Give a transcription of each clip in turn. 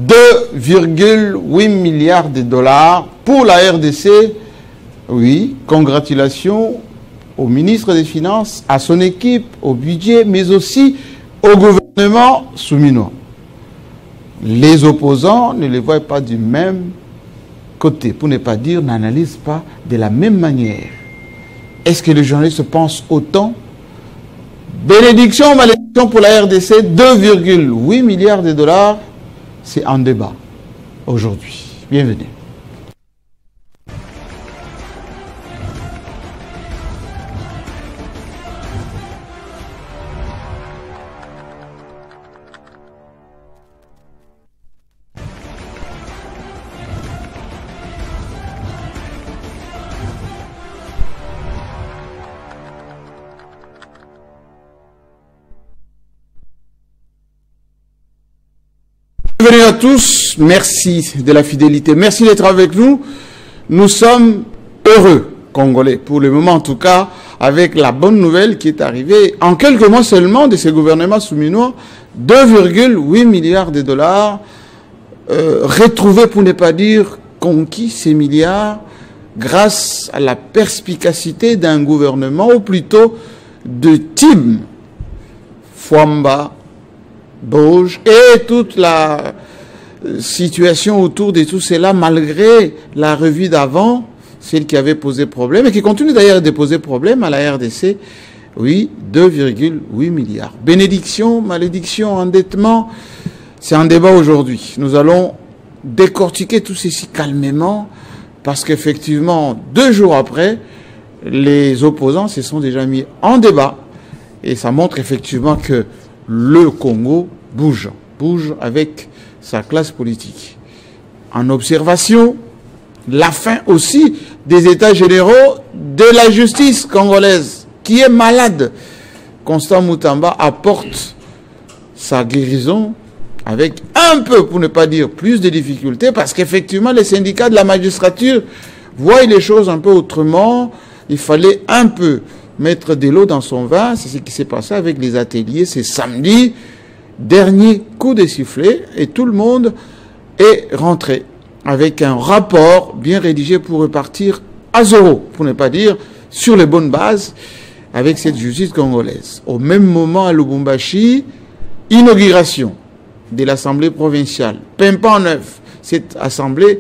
2,8 milliards de dollars pour la RDC. Oui, congratulations au ministre des Finances, à son équipe, au budget, mais aussi au gouvernement souminois. Les opposants ne les voient pas du même côté, pour ne pas dire, n'analysent pas de la même manière. Est-ce que les journalistes pensent autant? Bénédiction ou malédiction pour la RDC, 2,8 milliards de dollars, c'est en débat aujourd'hui. Bienvenue. Bienvenue à tous, merci de la fidélité, merci d'être avec nous. Nous sommes heureux, Congolais, pour le moment en tout cas, avec la bonne nouvelle qui est arrivée en quelques mois seulement de ces gouvernements souminois, 2,8 milliards de dollars, retrouvés pour ne pas dire conquis ces milliards, grâce à la perspicacité d'un gouvernement, ou plutôt de team Fwamba, Bauge et toute la situation autour de tout cela, malgré la revue d'avant, celle qui avait posé problème et qui continue d'ailleurs de poser problème à la RDC. Oui, 2,8 milliards. Bénédiction, malédiction, endettement, c'est un débat aujourd'hui. Nous allons décortiquer tout ceci calmement parce qu'effectivement, 2 jours après, les opposants se sont déjà mis en débat et ça montre effectivement que le Congo bouge avec sa classe politique. En observation, la fin aussi des états généraux de la justice congolaise, qui est malade. Constant Moutamba apporte sa guérison avec un peu, pour ne pas dire plus de difficultés, parce qu'effectivement, les syndicats de la magistrature voient les choses un peu autrement. Il fallait un peu mettre de l'eau dans son vin. C'est ce qui s'est passé avec les ateliers. C'est samedi, dernier coup de sifflet, et tout le monde est rentré avec un rapport bien rédigé pour repartir à zéro, pour ne pas dire sur les bonnes bases, avec cette justice congolaise. Au même moment, à Lubumbashi, inauguration de l'Assemblée provinciale. Pimpant neuf, cette assemblée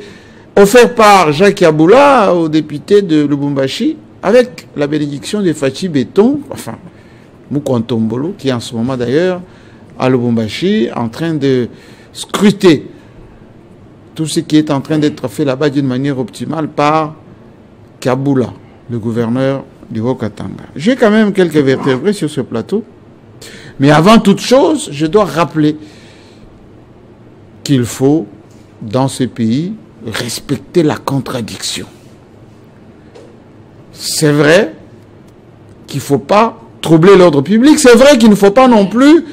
offerte par Jacques Yaboula aux députés de Lubumbashi, avec la bénédiction de Fachi Béton, enfin, Moukontombolo, qui est en ce moment d'ailleurs à Lubumbashi, en train de scruter tout ce qui est en train d'être fait là-bas d'une manière optimale par Kaboula, le gouverneur du Haut-Katanga. J'ai quand même quelques vertébrés sur ce plateau, mais avant toute chose, je dois rappeler qu'il faut, dans ce pays, respecter la contradiction. C'est vrai qu'il ne faut pas troubler l'ordre public. C'est vrai qu'il ne faut pas non plus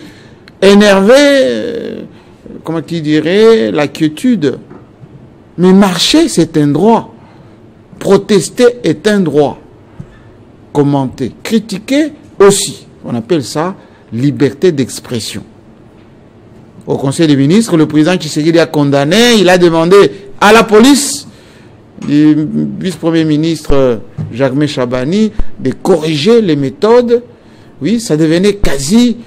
énerver, comment tu dirais, la quiétude. Mais marcher, c'est un droit. Protester est un droit. Commenter, critiquer aussi. On appelle ça liberté d'expression. Au Conseil des ministres, le président Tshisekedi a condamné, il a demandé à la police du vice-premier ministre Jacques Chabani de corriger les méthodes. Oui, ça devenait quasi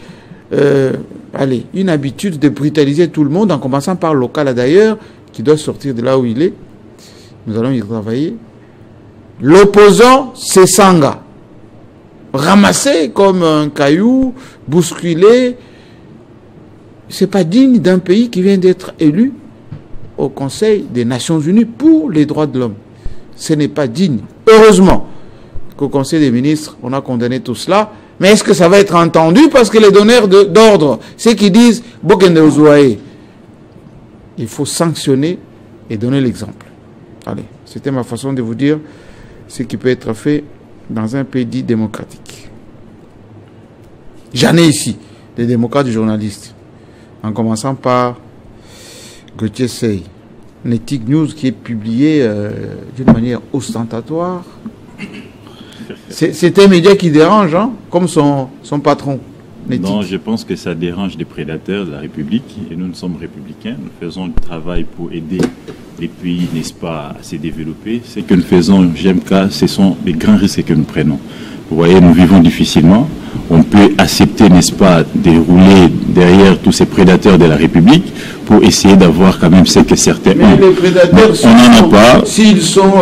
une habitude de brutaliser tout le monde, en commençant par Lokala d'ailleurs, qui doit sortir de là où il est. Nous allons y travailler. L'opposant, c'est Sanga. Ramassé comme un caillou, bousculé. C'est pas digne d'un pays qui vient d'être élu au Conseil des Nations Unies pour les droits de l'homme. Ce n'est pas digne. Heureusement qu'au Conseil des ministres, on a condamné tout cela. Mais est-ce que ça va être entendu? Parce que les donneurs d'ordre, ceux qui disent « Bokende Ouzouaé », il faut sanctionner et donner l'exemple. Allez, c'était ma façon de vous dire ce qui peut être fait dans un pays dit démocratique. J'en ai ici des démocrates journalistes, en commençant par Gauthier Sey, Netic News qui est publié d'une manière ostentatoire. C'est un média qui dérange, hein, comme son patron. Non, je pense que ça dérange les prédateurs de la République et nous sommes républicains. Nous faisons du travail pour aider les pays, n'est-ce pas, à se développer. Ce que nous faisons, GMK, ce sont les grands risques que nous prenons. Vous voyez, nous vivons difficilement. On peut accepter, n'est-ce pas, de rouler derrière tous ces prédateurs de la République pour essayer d'avoir quand même ce que certains ont. Mais les prédateurs, on n'en a pas. S'ils sont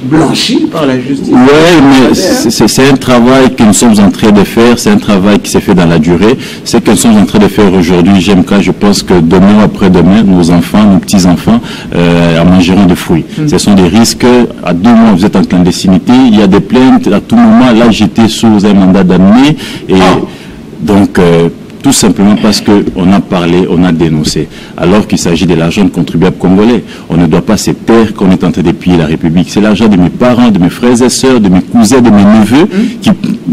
blanchis par la justice. Oui, mais c'est un travail que nous sommes en train de faire, c'est un travail qui s'est fait dans la durée. Ce que nous sommes en train de faire aujourd'hui, GMK, je pense que demain, après-demain, nos enfants, nos petits-enfants mangeront des fruits. Ce sont des risques. À 2 mois, vous êtes en clandestinité, il y a des plaintes. À tout moment, là, j'étais sous un mandat d'amener. Et donc, tout simplement parce qu'on a parlé, on a dénoncé. Alors qu'il s'agit de l'argent de contribuables congolais. On ne doit pas se taire qu'on est en train de piller la République. C'est l'argent de mes parents, de mes frères et sœurs, de mes cousins, de mes neveux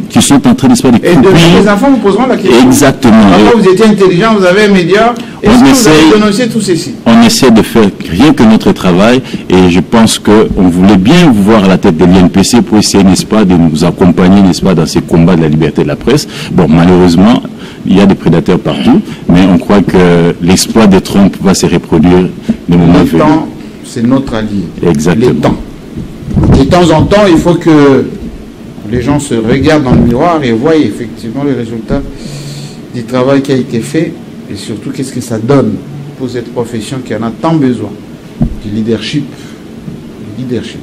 qui sont en train de se faire des et de mes enfants vous poseront la question. Exactement. Quand vous étiez intelligent, vous avez un média. Est-ce que vous avez dénoncé tout ceci? On essaie de faire rien que notre travail et je pense qu'on voulait bien vous voir à la tête de l'INPC pour essayer, n'est-ce pas, de nous accompagner, n'est-ce pas, dans ces combats de la liberté de la presse. Bon, malheureusement, il y a des prédateurs partout, mais on croit que l'exploit de Trump va se reproduire le moment venu. Le temps, c'est notre allié. Exactement. Le temps. De temps en temps, il faut que les gens se regardent dans le miroir et voient effectivement les résultats du travail qui a été fait et surtout qu'est-ce que ça donne pour cette profession qui en a tant besoin du leadership. Du leadership.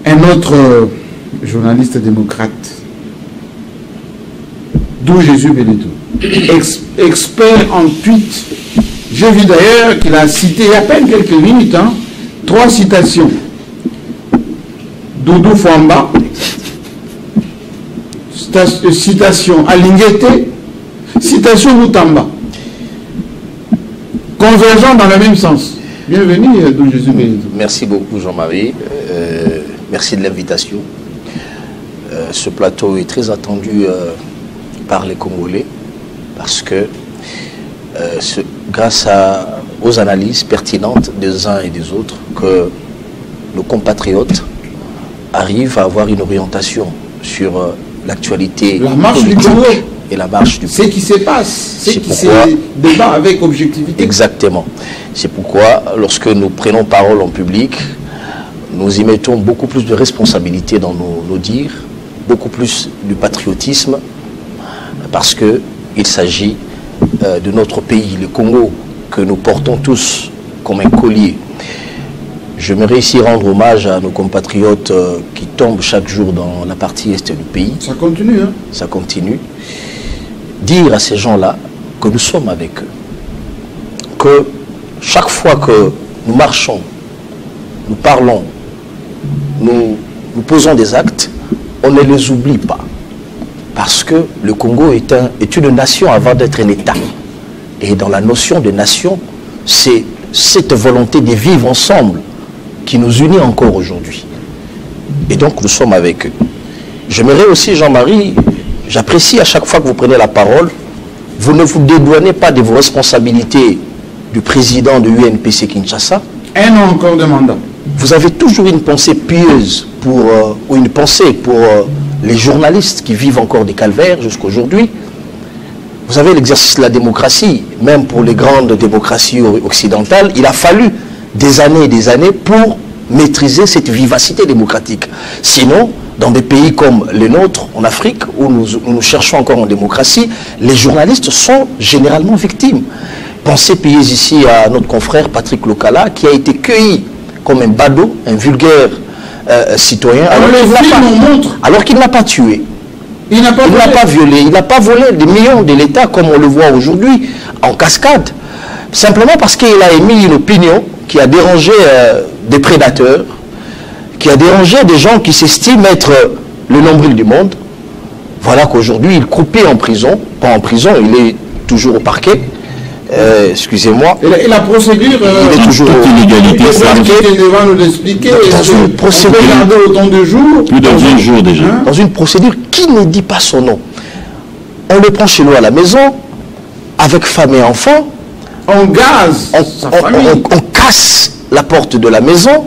Un autre journaliste démocrate, d'où Jésus Bénédou, expert en tweet. J'ai vu d'ailleurs qu'il a cité il y a à peine quelques minutes, 3 citations. Doudou Fouamba, citation Alinguete, citation Moutamba. Convergent dans le même sens. Bienvenue, d'où Jésus Bénédou. Merci beaucoup, Jean-Marie. Merci de l'invitation. Ce plateau est très attendu par les Congolais parce que grâce aux analyses pertinentes des uns et des autres que nos compatriotes arrivent à avoir une orientation sur l'actualité la marche du Congo et la marche du ce qui se passe, ce qui se débat avec objectivité. Exactement. C'est pourquoi lorsque nous prenons parole en public, nous y mettons beaucoup plus de responsabilité dans nos dires, beaucoup plus du patriotisme, parce qu'il s'agit de notre pays, le Congo, que nous portons tous comme un collier. J'aimerais ici rendre hommage à nos compatriotes qui tombent chaque jour dans la partie est du pays. Ça continue, hein? Ça continue. Dire à ces gens-là que nous sommes avec eux. Que chaque fois que nous marchons, nous parlons, nous posons des actes, on ne les oublie pas. Parce que le Congo est une nation avant d'être un État. Et dans la notion de nation, c'est cette volonté de vivre ensemble qui nous unit encore aujourd'hui. Et donc nous sommes avec eux. J'aimerais aussi, Jean-Marie, j'apprécie à chaque fois que vous prenez la parole, vous ne vous dédouanez pas de vos responsabilités du président de l'UNPC Kinshasa. Un an encore de mandat. Vous avez toujours une pensée pieuse ou une pensée pour les journalistes qui vivent encore des calvaires jusqu'à aujourd'hui. Vous avez l'exercice de la démocratie, même pour les grandes démocraties occidentales, il a fallu des années pour maîtriser cette vivacité démocratique. Sinon, dans des pays comme les nôtres, en Afrique, où nous cherchons encore en démocratie, les journalistes sont généralement victimes. Pensez payer ici à notre confrère Patrick Lokala, qui a été cueilli comme un badaud, un vulgaire citoyen, alors qu'il n'a pas tué. Il n'a pas violé, il n'a pas volé des millions de l'État comme on le voit aujourd'hui en cascade, simplement parce qu'il a émis une opinion qui a dérangé des prédateurs, qui a dérangé des gens qui s'estiment être le nombril du monde. Voilà qu'aujourd'hui il croupit en prison, pas en prison, il est toujours au parquet. Excusez-moi. Et la procédure, il est toujours illégalité. Devant nous l'expliquer. On peut garder autant de jours. Plus de 10 jours déjà. Dans une procédure qui ne dit pas son nom. On le prend chez nous à la maison, avec femme et enfants. On gaze sa famille. On casse la porte de la maison.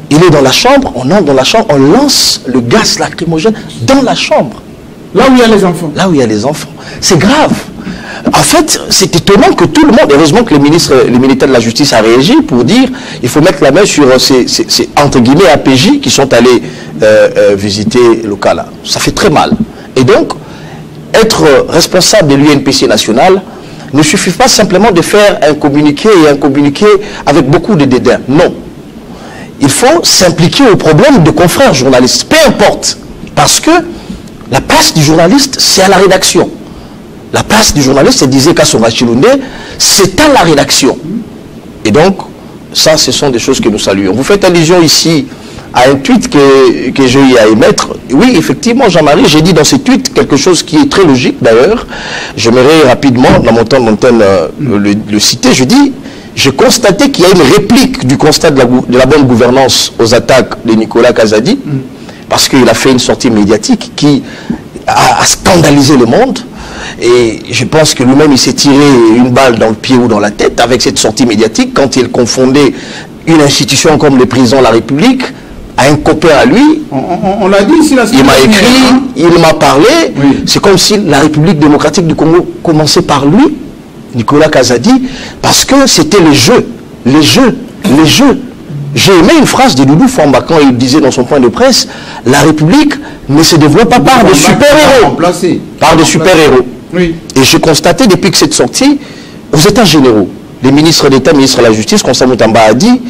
Il est dans la chambre, on entre dans la chambre, on lance le gaz lacrymogène dans la chambre. Là où il y a les enfants. Là où il y a les enfants. C'est grave. En fait, c'est étonnant que tout le monde, heureusement que les militaires de la justice a réagi pour dire il faut mettre la main sur ces entre guillemets APJ qui sont allés visiter le cas là. Ça fait très mal. Et donc, être responsable de l'UNPC national ne suffit pas simplement de faire un communiqué et un communiqué avec beaucoup de dédain. Non. Il faut s'impliquer au problème de confrères journalistes, peu importe. Parce que la place du journaliste, c'est à la rédaction. La place du journaliste, c'est disait Kassova Chilunde, c'est à la rédaction. Et donc, ça, ce sont des choses que nous saluons. Vous faites allusion ici à un tweet que j'ai eu à émettre. Oui, effectivement, Jean-Marie, j'ai dit dans ce tweet quelque chose qui est très logique d'ailleurs. J'aimerais rapidement, dans mon temps d'antenne, le citer. Je dis, j'ai constaté qu'il y a une réplique du constat de la bonne gouvernance aux attaques de Nicolas Kazadi, parce qu'il a fait une sortie médiatique qui a scandalisé le monde. Et je pense que lui-même, il s'est tiré une balle dans le pied ou dans la tête avec cette sortie médiatique quand il confondait une institution comme le président de la République à un copain à lui. On l'a dit ici la semaine dernière. Il m'a écrit, il m'a parlé. Oui. C'est comme si la République démocratique du Congo commençait par lui, Nicolas Kazadi, parce que c'était les jeux. Les jeux. Les jeux. J'ai aimé une phrase de Doudou Famba quand il disait dans son point de presse, la République ne se développe pas par des super-héros. Par des super-héros. Oui. Et j'ai constaté depuis que cette sortie, aux États généraux, les ministres d'État, ministre de la Justice, Constant Moutamba a dit,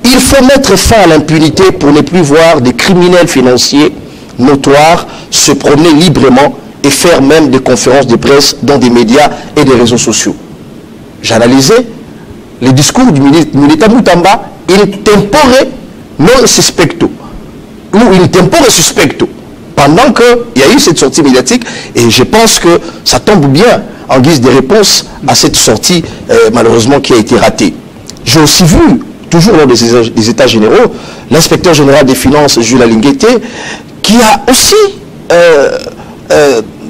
il faut mettre fin à l'impunité pour ne plus voir des criminels financiers notoires se promener librement et faire même des conférences de presse dans des médias et des réseaux sociaux. J'analysais les discours du ministre Moutamba, il tempore non suspecto, ou il tempore suspecto, pendant qu'il y a eu cette sortie médiatique, et je pense que ça tombe bien en guise de réponse à cette sortie, malheureusement, qui a été ratée. J'ai aussi vu, toujours lors des États généraux, l'inspecteur général des finances, Jules Alinguete, qui a aussi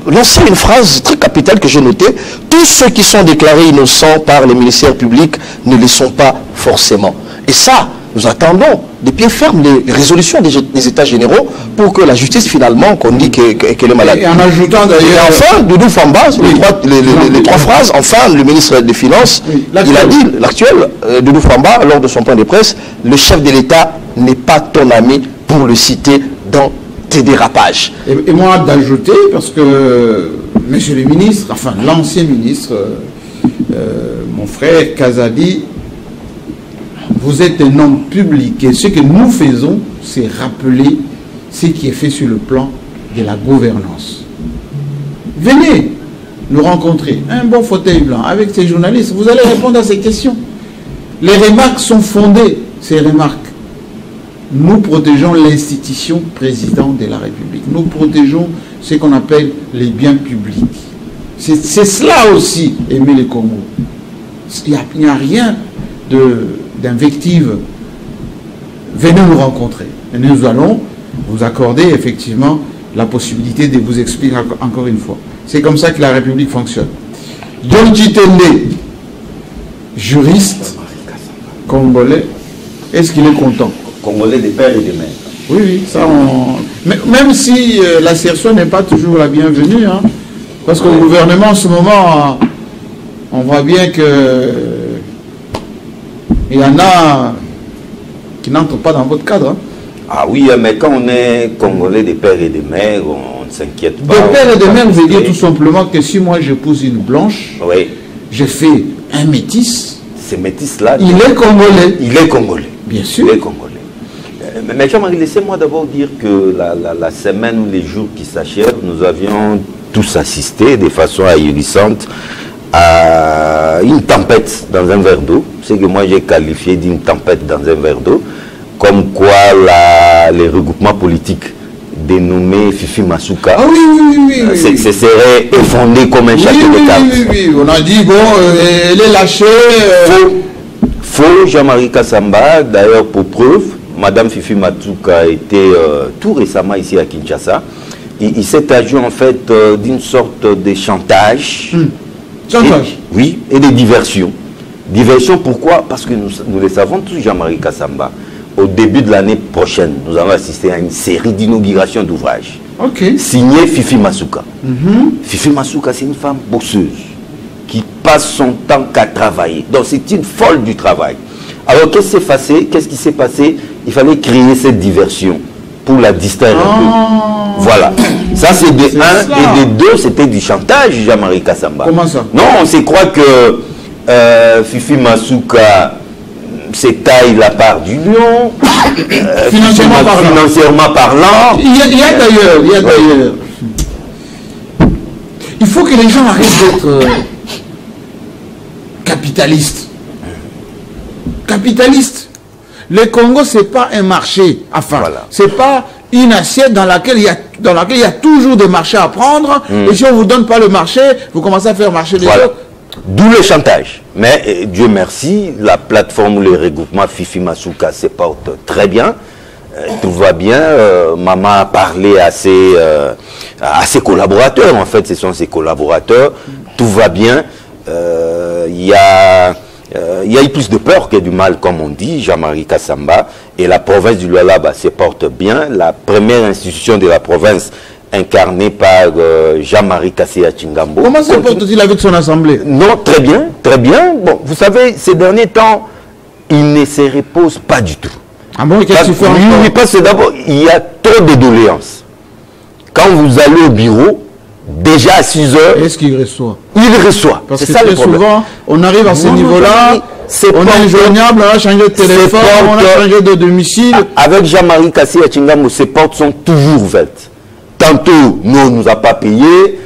lancé une phrase très capitale que j'ai notée, tous ceux qui sont déclarés innocents par les ministères publics ne le sont pas forcément. Et ça, nous attendons de pied ferme les résolutions des États généraux pour que la justice, finalement, qu'on dit qu'elle est malade. Et en ajoutant d'ailleurs... Et enfin, Doudou Famba, les trois phrases, enfin, le ministre des Finances, il a dit, l'actuel Doudou Famba, lors de son point de presse, le chef de l'État n'est pas ton ami pour le citer dans tes dérapages. Et moi, d'ajouter, parce que, monsieur le ministre, enfin, l'ancien ministre, mon frère Kazadi, vous êtes un homme public et ce que nous faisons, c'est rappeler ce qui est fait sur le plan de la gouvernance. Venez nous rencontrer, un bon fauteuil blanc avec ces journalistes, vous allez répondre à ces questions. Les remarques sont fondées, ces remarques. Nous protégeons l'institution président de la République. Nous protégeons ce qu'on appelle les biens publics. C'est cela aussi, aimer les Congo. Il n'y a rien d'invective. Venez nous rencontrer. Et nous allons vous accorder effectivement la possibilité de vous expliquer encore une fois. C'est comme ça que la République fonctionne. Donji Tende, juriste congolais, est-ce qu'il est content? Congolais des pères et des mères. Oui, oui, ça même si l'assertion n'est pas toujours la bienvenue, hein, parce qu'au gouvernement en ce moment, on voit bien que il y en a qui n'entrent pas dans votre cadre. Hein. Ah oui, mais quand on est Congolais des pères et des mères, on ne s'inquiète pas. Des pères et des mères veut dire tout simplement que si moi j'épouse une blanche, oui, j'ai fait un métis. Ce métis-là, il est Congolais. Il est Congolais. Bien sûr. Il est Congolais. Mais Jean-Marie, laissez-moi d'abord dire que la semaine ou les jours qui s'achèvent, nous avions tous assisté de façon ahurissante à une tempête dans un verre d'eau. C'est que moi j'ai qualifié d'une tempête dans un verre d'eau, comme quoi les regroupements politiques dénommés Fifi Masuka se seraient effondrés comme un château de cartes. Oui, on a dit, bon, elle est lâchée. Faux, Jean-Marie Kassamba, d'ailleurs pour preuve, Madame Fifi Masuka était tout récemment ici à Kinshasa. Il s'est agi en fait d'une sorte de chantage. Chantage? Oui, et de diversion. Diversion, pourquoi? Parce que nous le savons tous, Jean-Marie Kassamba. au début de l'année prochaine, nous allons assister à une série d'inaugurations d'ouvrages. Ok. Signée Fifi Masuka. Fifi Masuka, c'est une femme bosseuse qui passe son temps qu'à travailler. Donc c'est une folle du travail. Alors qu'est-ce qui s'est passé? Il fallait créer cette diversion pour la distraire un peu. Voilà. Ça c'est de 1 et de 2, c'était du chantage, Jean-Marie Kassamba. Comment ça? Non, on se croit que Fifi Masuka s'étaille la part du lion, financièrement parlant. Il y a d'ailleurs. Il faut que les gens arrêtent d'être capitalistes. Capitalistes. Le Congo, c'est pas un marché. Enfin, voilà. C'est pas une assiette dans laquelle il y a toujours des marchés à prendre. Et si on vous donne pas le marché, vous commencez à faire marcher les autres. D'où le chantage. Mais Dieu merci, la plateforme ou les regroupements Fifi Masuka se porte très bien. Tout va bien. Maman a parlé à ses collaborateurs. En fait, ce sont ses collaborateurs. Tout va bien. Il y a eu plus de peur que du mal, comme on dit, Jean-Marie Kassamba. Et la province du Lualaba se porte bien. La première institution de la province, incarnée par Jean-Marie Kasséa Chingambo. Comment se porte-t-il avec son assemblée? Non, très bien, très bien. Bon, vous savez, ces derniers temps, il ne se repose pas du tout. Ah bon, qu'est-ce qu'il fait encore? Oui, parce que d'abord, il y a trop de doléances. Quand vous allez au bureau, déjà à 6 heures... Est-ce qu'il reçoit? Il reçoit. Parce que très souvent, on arrive à ce niveau-là, on est injoignable, on a changé de téléphone, on a changé de domicile. Avec Jean-Marie Kasséa Chingambo, ces portes sont toujours ouvertes. Tantôt, nous, on ne nous a pas payé,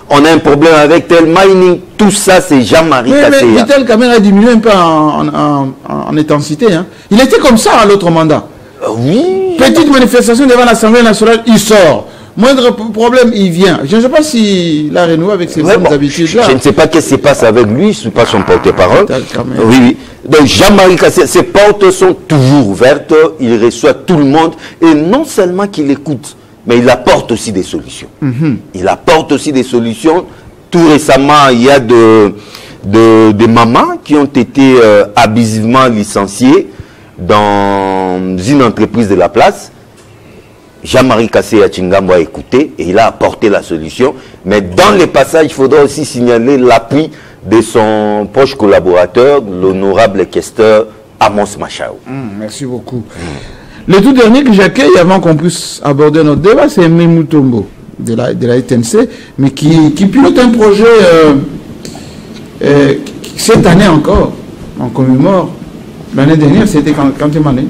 on a un problème avec tel mining, tout ça, c'est Jean-Marie Kasséa. Mais Vital Kamerhe a diminué un peu en intensité. Hein. Il était comme ça à l'autre mandat. Oui. Petite manifestation devant l'Assemblée nationale, il sort. Moindre problème, il vient. Je ne sais pas s'il a renoué avec ses bonnes habitudes-là. Je ne sais pas ce qui se passe avec lui, je ne suis pas son porte-parole. Oui, oui. Donc Jean-Marie Kasséa, ses portes sont toujours ouvertes, il reçoit tout le monde, et non seulement qu'il écoute, mais il apporte aussi des solutions. Il apporte aussi des solutions. Tout récemment, il y a des mamans qui ont été abusivement licenciées dans une entreprise de la place. Jean-Marie Kasséa Chingambo a écouté et il a apporté la solution. Mais dans les passages, il faudra aussi signaler l'appui de son proche collaborateur, l'honorable questeur Amos Machao. Merci beaucoup. Le tout dernier que j'accueille avant qu'on puisse aborder notre débat, c'est Aimé Mutombo de la TNC, mais qui pilote un projet cette année encore. On commémore. L'année dernière, c'était quand tu m'en es.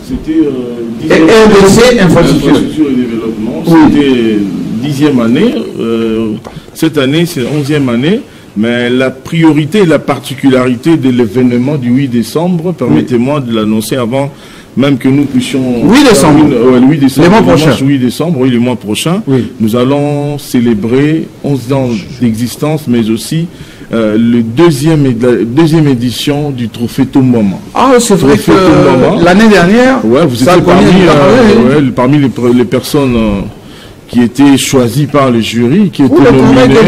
C'était RDC Infrastructure et Développement. C'était 10e année. Cette année, c'est 11e année. Mais la priorité et la particularité de l'événement du 8 décembre, permettez-moi de l'annoncer avant même que nous puissions... 8 décembre. Le 8 décembre. Le mois prochain. 8 décembre, oui, le mois prochain. Oui. Nous allons célébrer 11 ans d'existence, mais aussi la deuxième édition du Trophée Tombama. Ah, c'est vrai que l'année dernière, ouais, vous étiez parmi les personnes qui étaient choisies par le jury, qui étaient nominées.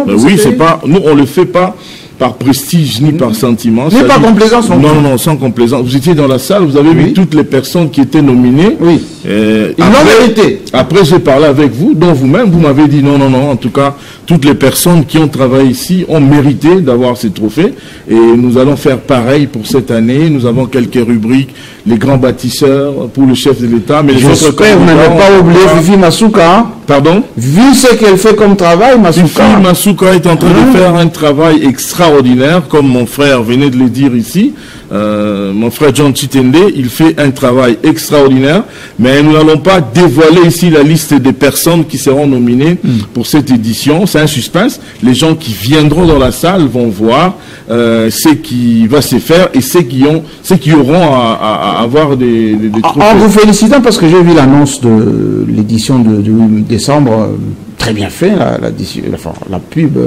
Oui, c'est pas, nous on le fait pas par prestige ni par sentiment. Ni par complaisance. Non, sans complaisance. Vous étiez dans la salle, vous avez vu toutes les personnes qui étaient nominées. Oui. Ils l'ont mérité. Après, j'ai parlé avec vous, dont vous-même, vous m'avez dit non. En tout cas, toutes les personnes qui ont travaillé ici ont mérité d'avoir ces trophées. Et nous allons faire pareil pour cette année. Nous avons quelques rubriques, les grands bâtisseurs pour le chef de l'État. Mais j'espère que vous n'avez pas oublié Fifi Masuka. Hein? Pardon? Vu ce qu'elle fait comme travail, Masuka. Fifi Masuka est en train de faire un travail extraordinaire, comme mon frère venait de le dire ici. Mon frère John Chitende, il fait un travail extraordinaire, mais nous n'allons pas dévoiler ici la liste des personnes qui seront nominées pour cette édition. C'est un suspense. Les gens qui viendront dans la salle vont voir ce qui va se faire et ceux qui auront à avoir des trophées. En vous félicitant parce que j'ai vu l'annonce de l'édition du 8 décembre, très bien fait, la pub.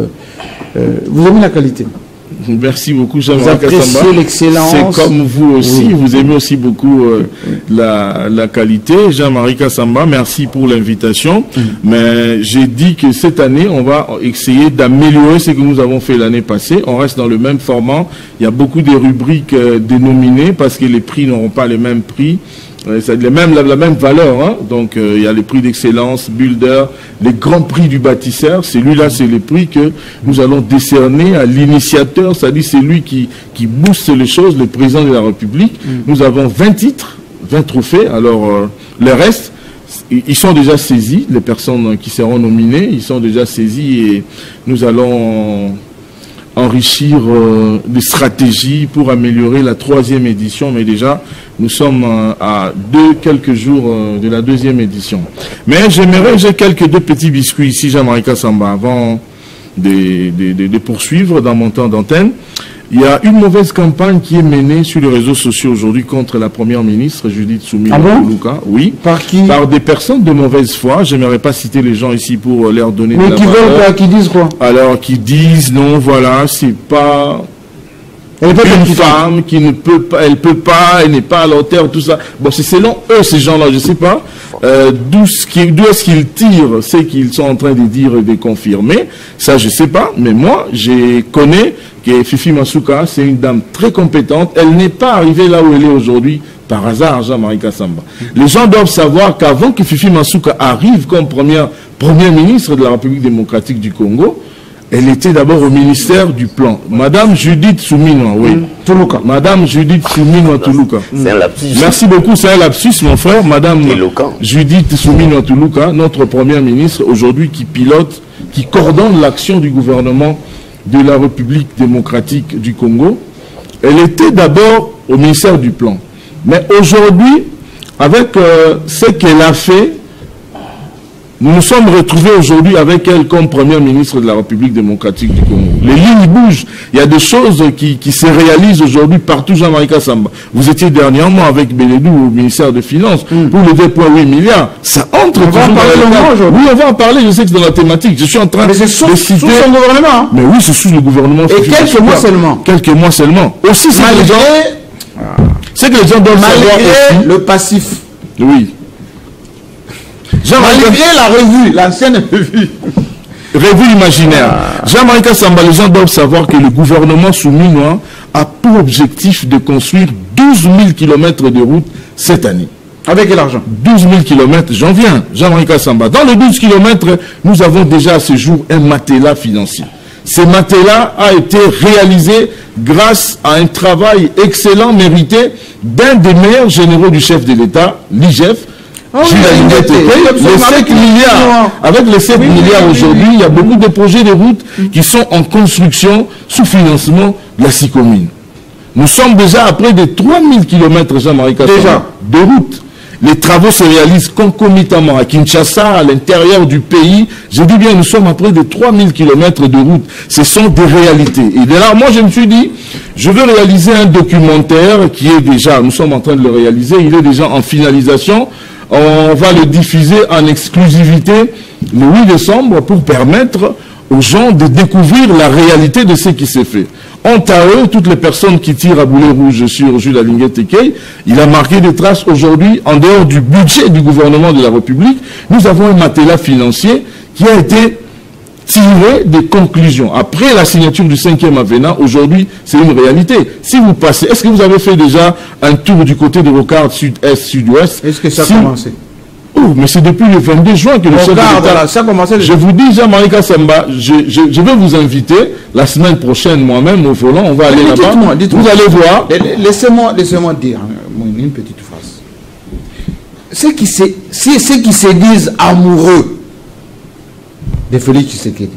Vous aimez la qualité? Merci beaucoup, Vous Jean-Marc appréciez Samba. l'excellence. C'est comme vous aussi, Oui. vous aimez aussi beaucoup la qualité. Jean-Marie Kassamba, merci pour l'invitation. Mais j'ai dit que cette année, on va essayer d'améliorer ce que nous avons fait l'année passée. On reste dans le même format. Il y a beaucoup de rubriques dénominées parce que les prix n'auront pas les mêmes prix. C'est la même valeur, hein. Donc il y a les prix d'excellence, Builder, les grands prix du bâtisseur. Celui-là, c'est les prix que nous allons décerner à l'initiateur, c'est-à-dire c'est lui qui booste les choses, le président de la République. Nous avons 20 titres, 20 trophées. Alors le reste, ils sont déjà saisis, les personnes qui seront nominées, ils sont déjà saisis et nous allons enrichir des stratégies pour améliorer la 3e édition, mais déjà nous sommes à quelques jours de la 2e édition. Mais j'ai quelques deux petits biscuits ici, Jean-Marie Kassamba, avant de poursuivre dans mon temps d'antenne. Il y a une mauvaise campagne qui est menée sur les réseaux sociaux aujourd'hui contre la première ministre Judith Soumina Tuluka. Oui. Par qui? Par des personnes de mauvaise foi. Je n'aimerais pas citer les gens ici pour leur donner de la Mais qui veulent quoi? Qui disent quoi? Alors, qui disent non, voilà, c'est pas une femme qui ne peut pas, elle n'est pas à la hauteur, tout ça. Bon, c'est selon eux, ces gens-là, je sais pas d'où est-ce qu'ils tirent, c'est qu'ils sont en train de dire et de confirmer. Ça, je sais pas, mais moi, je connais que Fifi Masuka, c'est une dame très compétente. Elle n'est pas arrivée là où elle est aujourd'hui par hasard, Jean-Marie Kassamba. Les gens doivent savoir qu'avant que Fifi Masuka arrive comme première ministre de la République démocratique du Congo, elle était d'abord au ministère du Plan. Madame Judith Soumina, oui. Tuluka. Madame Judith Soumina Tuluka. C'est un lapsus. Merci beaucoup, c'est un lapsus, mon frère. Madame Éloquent. Judith Soumina Tuluka, notre première ministre, aujourd'hui qui pilote, qui coordonne l'action du gouvernement de la République démocratique du Congo. Elle était d'abord au ministère du Plan. Mais aujourd'hui, avec ce qu'elle a fait, nous nous sommes retrouvés aujourd'hui avec elle comme première ministre de la République démocratique du Congo. Les lignes bougent. Il y a des choses qui se réalisent aujourd'hui partout, Jean-Marie Kassamba. Vous étiez dernièrement avec Bélédou au ministère des Finances pour les 2,8 milliards. Ça entre On va en parler longuement aujourd'hui. Oui, on va en parler. Je sais que c'est dans la thématique. Je suis en train Mais c'est sous son gouvernement. Hein. Mais oui, c'est sous le gouvernement. Et quelques mois seulement. Quelques mois seulement. Aussi, c'est que les gens doivent savoir aussi. Le passif. Oui. Malgré la revue, l'ancienne revue. Revue imaginaire. Jean-Marie Kassamba, les gens doivent savoir que le gouvernement souminois a pour objectif de construire 12 000 km de route cette année. Avec quel argent? 12 000 km, j'en viens, Jean-Marie Kassamba. Dans les 12 km, nous avons déjà à ce jour un matelas financier. Ce matelas a été réalisé grâce à un travail excellent mérité d'un des meilleurs généraux du chef de l'État, l'IGF, les 7 milliards. Avec les 7 milliards aujourd'hui, il y a beaucoup de projets de routes qui sont en construction sous financement de la SICOMINE. Nous sommes déjà à près de 3000 km, Jean-Marie Kassamba, de routes. Les travaux se réalisent concomitamment à Kinshasa, à l'intérieur du pays. Je dis bien, nous sommes à près de 3000 km de route. Ce sont des réalités. Et de là, moi, je me suis dit, je veux réaliser un documentaire qui est déjà, nous sommes en train de le réaliser, il est déjà en finalisation. On va le diffuser en exclusivité le 8 décembre pour permettre aux gens de découvrir la réalité de ce qui s'est fait. Honte à eux, toutes les personnes qui tirent à boulet rouge sur Jules Alinguet Tekei, il a marqué des traces aujourd'hui, en dehors du budget du gouvernement de la République, nous avons un matelas financier qui a été tiré des conclusions. Après la signature du 5e avenant, aujourd'hui, c'est une réalité. Si vous passez, est-ce que vous avez fait déjà un tour du côté de Rocard, sud-est, sud-ouest? Est-ce que ça a commencé? Oh, mais c'est depuis le 22 juin que le chef de l'État... Ça a commencé. Je vous dis, Jean-Marie Kassamba, je vais vous inviter la semaine prochaine, moi-même, au volant, on va aller là-bas. Vous allez voir. Laissez-moi dire une petite phrase. Ceux qui se disent amoureux de Félix Tshisekedi,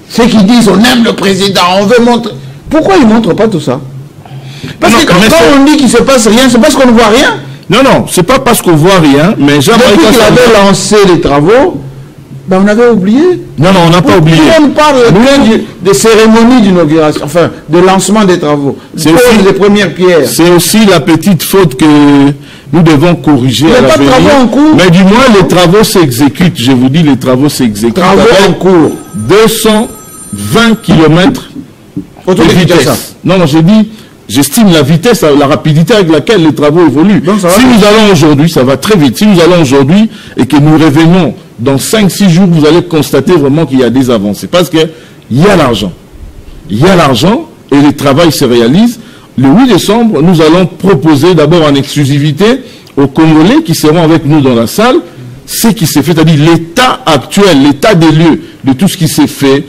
ceux qui disent on aime le président, on veut montrer... Pourquoi ils ne montrent pas tout ça? Parce que quand on dit qu'il ne se passe rien, c'est parce qu'on ne voit rien. Non, non, c'est pas parce qu'on voit rien, mais Jean-Marie Kassamba... Depuis qu'il avait lancé les travaux, ben on avait oublié. Non, non, on n'a pas oublié. On parle de cérémonie d'inauguration, enfin, de lancement des travaux. C'est aussi les premières pierres. C'est aussi la petite faute que nous devons corriger à l'avenir. Il n'y a pas de travaux en cours. Mais du moins, les travaux s'exécutent. Je vous dis, les travaux s'exécutent. Travaux en cours. 220 km de vitesse. Non, j'ai dit, j'estime la vitesse, la rapidité avec laquelle les travaux évoluent. Donc, si nous allons aujourd'hui, ça va très vite. Si nous allons aujourd'hui et que nous revenons dans 5-6 jours, vous allez constater vraiment qu'il y a des avancées. Parce qu'il y a l'argent. Il y a l'argent et le travail se réalise. Le 8 décembre, nous allons proposer d'abord en exclusivité aux Congolais qui seront avec nous dans la salle ce qui s'est fait, c'est-à-dire l'état actuel, l'état des lieux de tout ce qui s'est fait.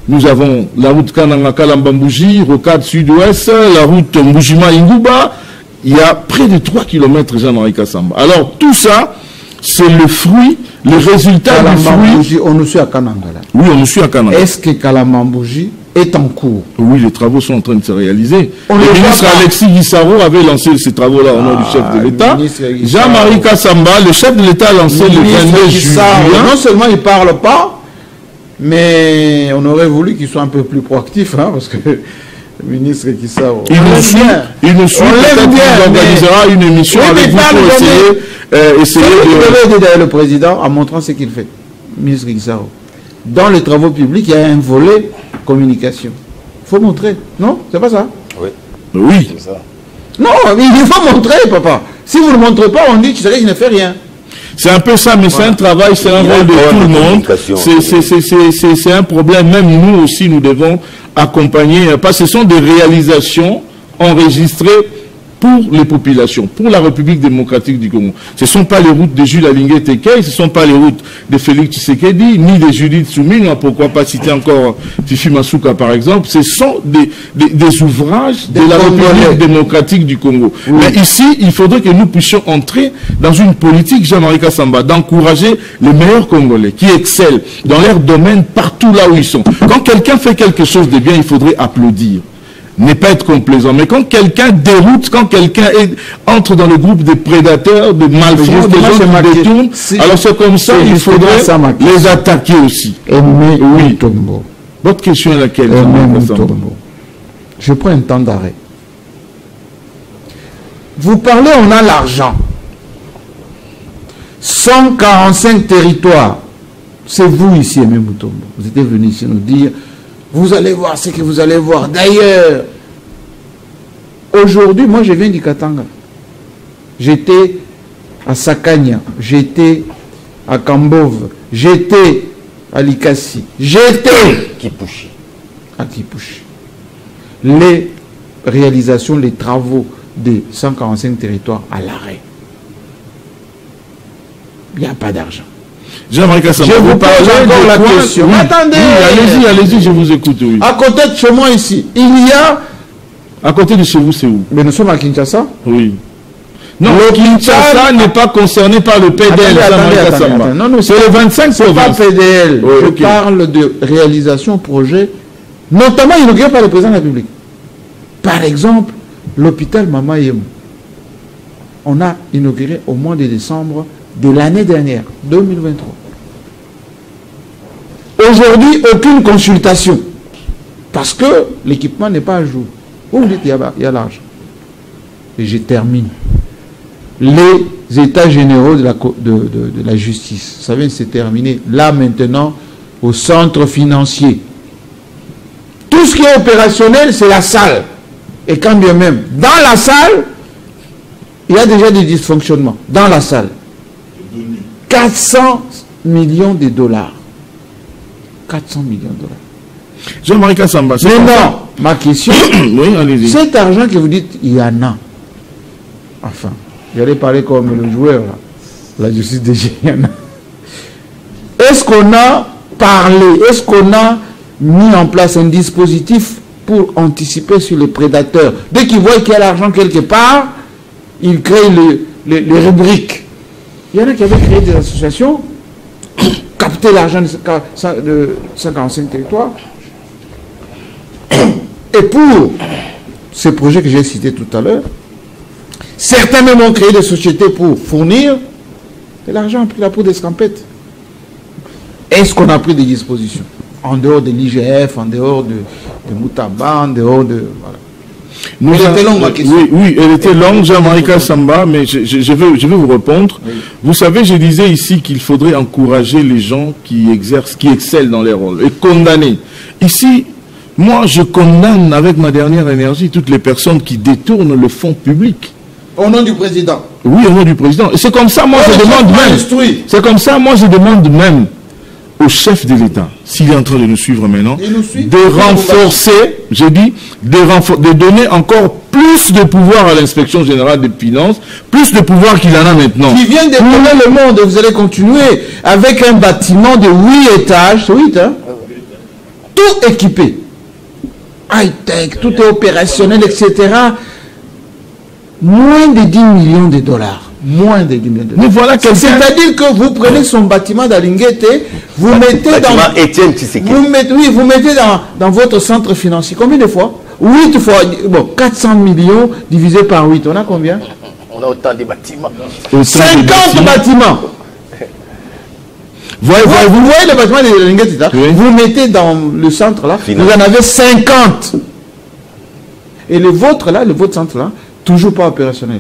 Nous avons la route Kananga-Kalambambouji, Rocade Sud-Ouest, la route Mbujima-Ingouba. Il y a près de 3 km, Jean-Marie Kassamba. Alors, tout ça, c'est le fruit, le résultat du fruit. On nous suit à Kananga, là. Oui, on nous suit à Kananga. Est-ce que Kalambambouji est en cours? Oui, les travaux sont en train de se réaliser. Le ministre Alexis Guissaro avait lancé ces travaux-là au nom du chef de l'État. Jean-Marie Kassamba, le chef de l'État, a lancé le 22 juillet. Non seulement il ne parle pas, mais on aurait voulu qu'il soit un peu plus proactif, hein, parce que le ministre Guissaro... Il nous suit, peut-être qu'il organisera une émission avec vous pour essayer de... aider le président en montrant ce qu'il fait, le ministre Guissaro. Dans les travaux publics, il y a un volet communication. Il faut montrer. Non? C'est pas ça? Oui. Oui. C'est ça. Non, il faut montrer, papa. Si vous ne montrez pas, on dit que je ne fais rien. C'est un peu ça, mais c'est un travail, c'est un rôle de tout le monde. C'est un problème. Même nous aussi, nous devons accompagner. Parce que ce sont des réalisations enregistrées pour les populations, pour la République démocratique du Congo. Ce ne sont pas les routes de Jules Alingué Tekei, ce ne sont pas les routes de Félix Tshisekedi, ni de Judith Soumine, pourquoi pas citer encore Fifi Masuka par exemple. Ce sont des ouvrages de la République démocratique du Congo. Oui. Mais ici, il faudrait que nous puissions entrer dans une politique, Jean-Marie Kassamba, d'encourager les meilleurs Congolais qui excellent dans leur domaine partout là où ils sont. Quand quelqu'un fait quelque chose de bien, il faudrait applaudir. Ne pas être complaisant. Mais quand quelqu'un déroute, quand quelqu'un entre dans le groupe des prédateurs, de malfaiteurs, des gens qui détournent, alors c'est comme ça, il faudrait les attaquer aussi. Oui. Tombo. Votre question est laquelle? Je prends un temps d'arrêt. Vous parlez, on a l'argent. 145 territoires. C'est vous ici, Aimé Mutombo. Vous étiez venu ici nous dire... Vous allez voir ce que vous allez voir. D'ailleurs, aujourd'hui, moi je viens du Katanga. J'étais à Sakanya, j'étais à Kambove, j'étais à Likasi, j'étais à Kipushi. Les réalisations, les travaux des 145 territoires à l'arrêt. Il n'y a pas d'argent. Jean-Marie Kassamba, je vous pose encore la question. Oui. Attendez. Oui, allez-y, je vous écoute. Oui. À côté de chez moi ici, il y a... À côté de chez vous, c'est où? Mais nous sommes à Kinshasa. Oui. Non, le Kinshasa n'est pas concerné par le PDL. Attendez. Non, c'est le 25 c'est pas PDL. Oui, je parle de réalisation projet, notamment inauguré par le président de la République. Par exemple, l'hôpital Mama Yemou. On a inauguré au mois de décembre de l'année dernière, 2023. Aujourd'hui, aucune consultation. Parce que l'équipement n'est pas à jour. Vous dites qu'il y a l'argent. Et je termine. Les états généraux de la justice, ça vient de se terminer là maintenant au centre financier. Tout ce qui est opérationnel, c'est la salle. Et quand bien même, dans la salle, il y a déjà des dysfonctionnements. Dans la salle. 400 millions de dollars. 400 millions de dollars. Jean-Marie Kassamba, mais non, ma question, oui, allez-y. Cet argent que vous dites, il y en a. Enfin, j'allais parler comme le joueur, là. La justice des géants. Est-ce qu'on a parlé, est-ce qu'on a mis en place un dispositif pour anticiper sur les prédateurs? Dès qu'ils voient qu'il y a l'argent quelque part, ils créent les rubriques. Il y en a qui avaient créé des associations, capter l'argent de 145 territoires. Et pour ces projets que j'ai cités tout à l'heure, certains même ont créé des sociétés pour fournir, et l'argent a pris la peau d'escampette. Est-ce qu'on a pris des dispositions? En dehors de l'IGF, en dehors de Moutaba, en dehors de... Voilà. Elle était longue, ma question. Oui, elle était longue, Jean-Marie Kassamba, mais je vais vous répondre. Oui. Vous savez, je disais ici qu'il faudrait encourager les gens qui excellent dans les rôles et condamner. Ici, Moi, je condamne avec ma dernière énergie toutes les personnes qui détournent le fonds public. Au nom du président. Oui, au nom du président. Et c'est comme ça, moi, je demande même. C'est comme ça, moi, je demande même au chef de l'État, s'il est en train de nous suivre maintenant, de renforcer, j'ai dit, de donner encore plus de pouvoir à l'inspection générale des finances, plus de pouvoir qu'il en a maintenant. Qui vient d'écouler le monde, vous allez continuer avec un bâtiment de 8 étages, 8, hein, tout équipé. High-tech, tout est opérationnel, etc. Moins de 10 millions de dollars. Moins de 10 millions de dollars. Mais voilà, c'est-à-dire que vous prenez son bâtiment d'Alinguete, vous mettez vous mettez dans votre centre financier. Combien de fois? 8 fois, bon, 400 millions divisé par 8. On a combien? On a autant de bâtiments. 50 bâtiments. Vous voyez le bâtiment de l'Alinguete, oui. Vous mettez dans le centre là, vous en avez 50. Et le vôtre centre là, toujours pas opérationnel.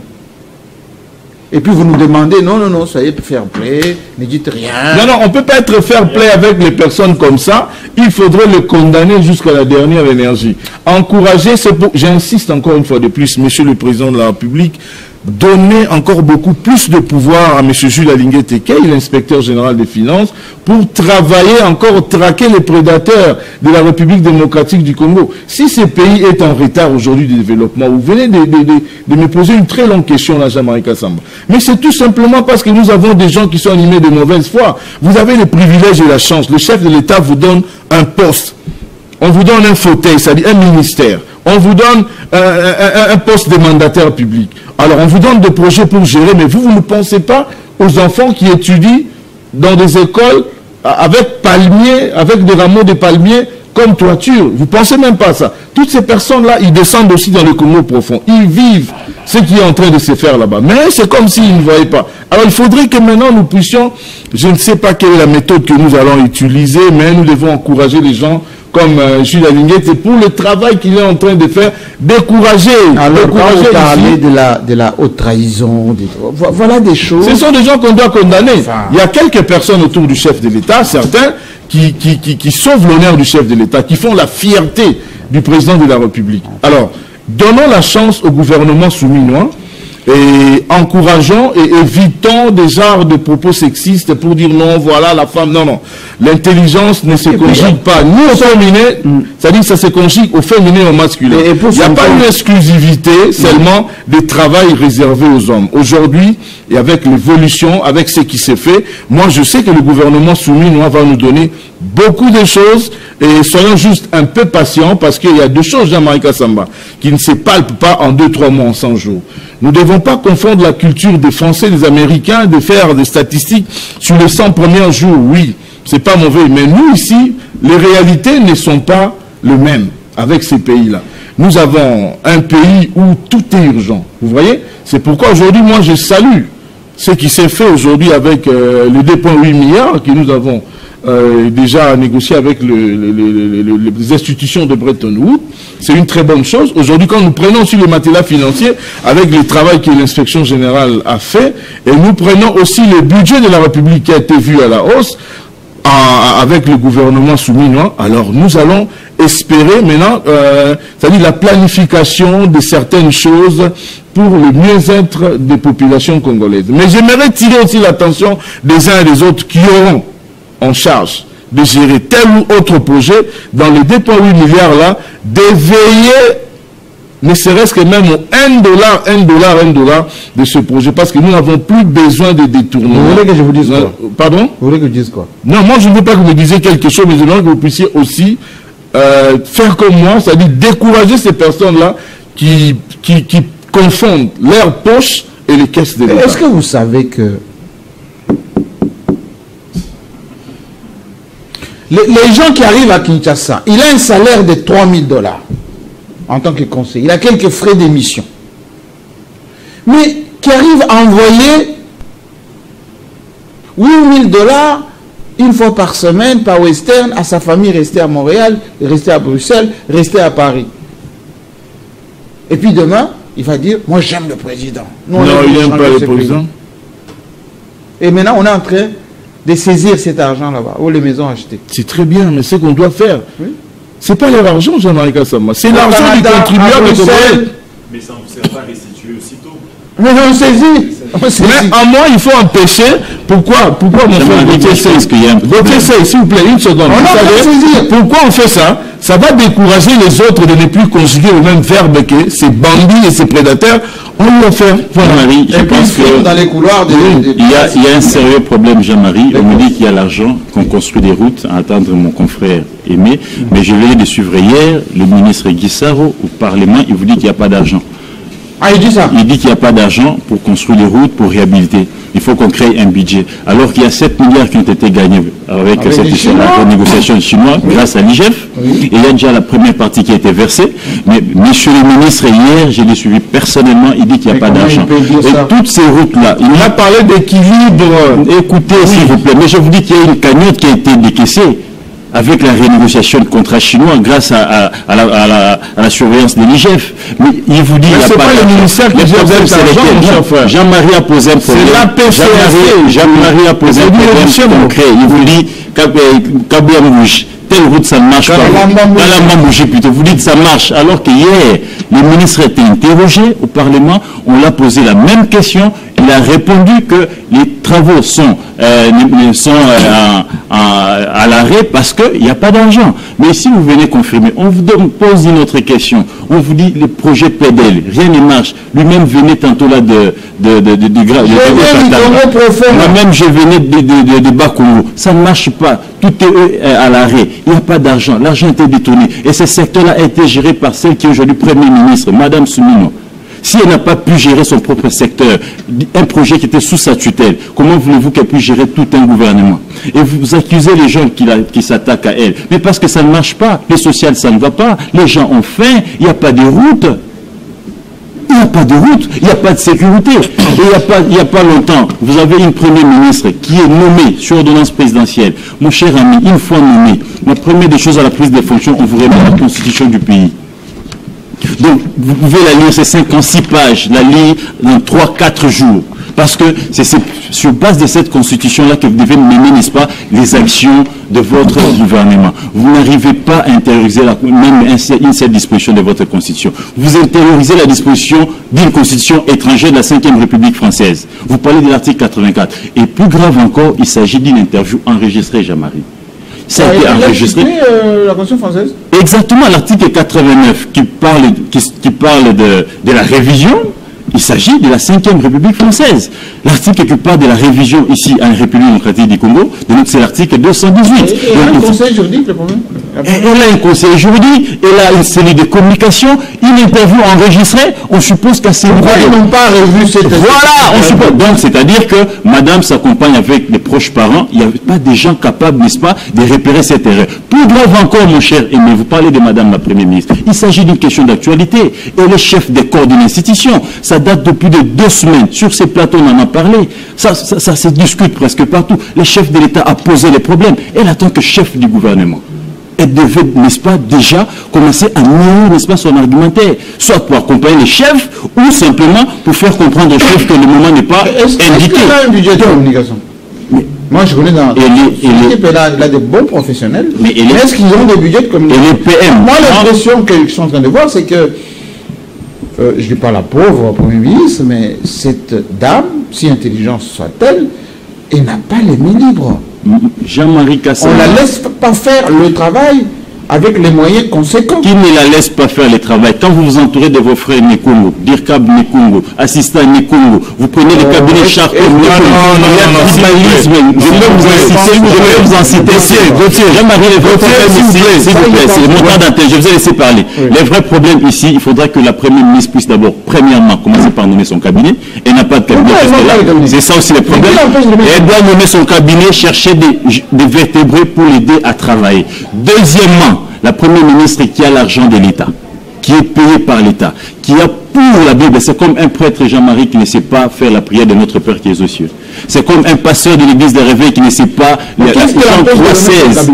Et puis vous nous demandez, non, soyez fair play, ne dites rien. Non, on ne peut pas être fair play avec les personnes comme ça. Il faudrait le condamner jusqu'à la dernière énergie. Encourager, j'insiste encore une fois de plus, Monsieur le Président de la République, donner encore beaucoup plus de pouvoir à M. Jules Alinguete Kei, l'inspecteur général des finances, pour travailler encore, traquer les prédateurs de la République démocratique du Congo. Si ce pays est en retard aujourd'hui du développement, vous venez de me poser une très longue question là, Jean-Marie Kassamba. Mais c'est tout simplement parce que nous avons des gens qui sont animés de mauvaise foi. Vous avez les privilèges et la chance. Le chef de l'État vous donne un poste. On vous donne un fauteuil, c'est-à-dire un ministère. On vous donne un poste de mandataire public. Alors, on vous donne des projets pour gérer, mais vous ne pensez pas aux enfants qui étudient dans des écoles avec palmiers, avec des rameaux de palmiers comme toiture. Vous ne pensez même pas à ça. Toutes ces personnes-là, ils descendent aussi dans le Congo profond. Ils vivent ce qui est en train de se faire là-bas. Mais c'est comme s'ils ne voyaient pas. Alors, il faudrait que maintenant, nous puissions, je ne sais pas quelle est la méthode que nous allons utiliser, mais nous devons encourager les gens comme Jules Alinguete pour le travail qu'il est en train de faire, décourager. Alors, quand vous parlez de la haute trahison, voilà des choses. Ce sont des gens qu'on doit condamner. Enfin, il y a quelques personnes autour du chef de l'État, certains, qui sauvent l'honneur du chef de l'État, qui font la fierté du président de la République. Alors, donnons la chance au gouvernement souminois et encourageons et évitons des genres de propos sexistes pour dire non, voilà la femme, non. L'intelligence ne se conjugue pas ni au féminin, c'est-à-dire que ça se conjugue au féminin et au masculin. Il n'y a pas une exclusivité seulement des travails réservés aux hommes. Aujourd'hui, et avec l'évolution, avec ce qui s'est fait, moi je sais que le gouvernement souminois va nous donner beaucoup de choses et soyons juste un peu patients parce qu'il y a deux choses, Jean-Marie Kassamba, qui ne se palpent pas en 2-3 mois, en 100 jours. Nous ne devons pas confondre la culture des Français, des Américains, de faire des statistiques sur les 100 premiers jours. Oui, c'est pas mauvais, mais nous ici, les réalités ne sont pas les mêmes avec ces pays-là. Nous avons un pays où tout est urgent. Vous voyez? C'est pourquoi aujourd'hui, moi, je salue ce qui s'est fait aujourd'hui avec les 2,8 milliards que nous avons déjà négocié avec les institutions de Bretton Woods. C'est une très bonne chose. Aujourd'hui, quand nous prenons aussi le matelas financier avec le travail que l'inspection générale a fait, et nous prenons aussi le budget de la République qui a été vu à la hausse avec le gouvernement souminois, alors nous allons espérer maintenant, c'est-à-dire la planification de certaines choses pour le mieux-être des populations congolaises. Mais j'aimerais tirer aussi l'attention des uns et des autres qui auront en charge de gérer tel ou autre projet dans les 2,8 milliards là, d'éveiller ne serait-ce que même $1 de ce projet, parce que nous n'avons plus besoin de détournements. Vous voulez que je vous dise quoi? Pardon? Vous voulez que je dise quoi? Non, moi je ne veux pas que vous me disiez quelque chose, mais je veux que vous puissiez aussi faire comme moi, c'est-à-dire décourager ces personnes-là qui confondent leurs poches et les caisses de l'État. Est-ce que vous savez que les gens qui arrivent à Kinshasa, il a un salaire de $3,000 en tant que conseiller. Il a quelques frais d'émission. Mais qui arrive à envoyer $8,000 une fois par semaine par Western à sa famille restée à Montréal, restée à Bruxelles, restée à Paris. Et puis demain, il va dire, moi j'aime le président. Non, il n'aime pas le président. Et maintenant, on est en train de saisir cet argent là-bas, ou les maisons achetées. C'est très bien, mais c'est ce qu'on doit faire. Oui. C'est pas leur argent, Jean-Marie Kassama. C'est l'argent du contribuable congolais. Mais ça ne vous sert pas restitué aussitôt. Mais on saisit. Mais à moi, il faut empêcher. Pourquoi mon frère Gauthier Sey, s'il vous plaît, une seconde. Vous savez, pourquoi on fait ça? Ça va décourager les autres de ne plus conjuguer le même verbe que ces bandits et ces prédateurs. On va faire. Jean-Marie, je pense que dans les couloirs il y a un sérieux problème, Jean-Marie. On me dit qu'il y a l'argent, qu'on construit des routes, à attendre mon confrère Aimé. Mais je venais de suivre hier le ministre Guissaro au Parlement. Il vous dit qu'il n'y a pas d'argent. Ah, il dit ça. Il dit qu'il n'y a pas d'argent pour construire les routes, pour réhabiliter. Il faut qu'on crée un budget. Alors qu'il y a 7 milliards qui ont été gagnés avec cette négociation chinoise grâce à l'IGF. Oui. Et il y a déjà la première partie qui a été versée. Mais monsieur le ministre, hier, je l'ai suivi personnellement, il dit qu'il n'y a pas d'argent. Et toutes ces routes-là, il a parlé d'équilibre. Écoutez, s'il vous plaît, mais je vous dis qu'il y a une cagnotte qui a été décaissée avec la renégociation de contrats chinois grâce à la surveillance de l'IGF. Mais il vous dit qu'il n'y a pas le ministère qui gère cet argent, Jean-Marie a posé un problème. C'est l'APCRC. Jean-Marie a posé un problème concret. Il vous dit Kabouamouj, telle route ça ne marche pas. Kalamamouji plutôt. Vous dites ça marche. Alors que hier, le ministre a été interrogé au Parlement. On l'a posé la même question. Il a répondu que les travaux sont à l'arrêt parce qu'il n'y a pas d'argent. Mais si vous venez confirmer, on vous pose une autre question. On vous dit les projets PEDEL, rien ne marche. Lui-même venait tantôt là de moi-même je venais de Bas-Congo. Ça ne marche pas. Tout est à l'arrêt. Il n'y a pas d'argent. L'argent a été détourné. Et ce secteur-là a été géré par celle qui est aujourd'hui Premier ministre, Madame Soumino. Si elle n'a pas pu gérer son propre secteur, un projet qui était sous sa tutelle, comment voulez-vous qu'elle puisse gérer tout un gouvernement? Et vous accusez les gens qui s'attaquent à elle. Mais parce que ça ne marche pas. Les sociales, ça ne va pas. Les gens ont faim. Il n'y a pas de route. Il n'y a pas de route. Il n'y a pas de sécurité. Et il n'y a pas longtemps, vous avez une première ministre qui est nommée sur ordonnance présidentielle. Mon cher ami, une fois nommé, la première des choses à la prise des fonctions, on vous remet la constitution du pays. Donc, vous pouvez la lire, c'est 56 pages, la lire dans 3-4 jours. Parce que c'est sur base de cette constitution-là que vous devez mener, n'est-ce pas, les actions de votre gouvernement. Vous n'arrivez pas à intérioriser même une seule disposition de votre constitution. Vous intériorisez la disposition d'une constitution étrangère de la 5e République française. Vous parlez de l'article 84. Et plus grave encore, il s'agit d'une interview enregistrée, Jean-Marie. Ça a été enregistré. La Constitution française. Exactement, l'article 89 qui parle de la révision, il s'agit de la 5e République française. L'article qui parle de la révision ici en République démocratique du Congo, c'est l'article 218. Et elle a un conseil juridique, le problème. Elle a un conseil juridique, elle a une série de communications, une interview enregistrée, on suppose qu'à ces niveaux... Ils n'ont pas revu cette... Voilà, on suppose. Donc, c'est-à-dire que madame s'accompagne avec les proches parents, il n'y avait pas des gens capables, n'est-ce pas, de repérer cette erreur. Plus grave encore, mon cher Aimé, vous parlez de madame la Première ministre, il s'agit d'une question d'actualité. Elle est chef des corps d'une institution. Ça date depuis de 2 semaines. Sur ces plateaux, on en a parlé. Ça se discute presque partout. Le chef de l'État a posé les problèmes. Elle attend que chef du gouvernement. Elle devait, n'est-ce pas, déjà commencer à nier, n'est-ce pas, son argumentaire. Soit pour accompagner les chefs, ou simplement pour faire comprendre aux chefs que le moment n'est pas indiqué. Est-ce qu'il a un budget de communication? Moi, je connais dans l'équipe, elle a de bons professionnels. Mais est-ce qu'ils ont des budgets de communication? Et les PM. Moi, l'impression que je suis en train de voir, c'est que, je ne dis pas la pauvre Premier ministre, mais cette dame, si intelligente soit-elle, elle n'a pas les mains libres. Jean-Marie Kassama. On ne la laisse pas faire le travail avec les moyens conséquents. Qui ne la laisse pas faire le travail? Quand vous vous entourez de vos frères Nekungu, Dirkab Nekungu, assistant Nekungu, vous prenez le cabinet Charcot Nekungu. Je vais vous en citer. Jean-Marie, les vrais problèmes ici, s'il vous plaît, c'est le montant d'antenne, je vous ai laissé parler. Les vrais problèmes ici, il faudra que la Première ministre puisse d'abord, premièrement, commencer par nommer son cabinet. Elle n'a pas de cabinet. C'est ça aussi le problème. Elle doit nommer son cabinet, chercher des vertébrés pour l'aider à travailler. Deuxièmement, la Première ministre qui a l'argent de l'État, qui est payé par l'État, qui a pour la Bible, c'est comme un prêtre Jean-Marie qui ne sait pas faire la prière de notre Père qui est aux cieux. C'est comme un pasteur de l'église des réveils qui ne sait pas Jean 3,16.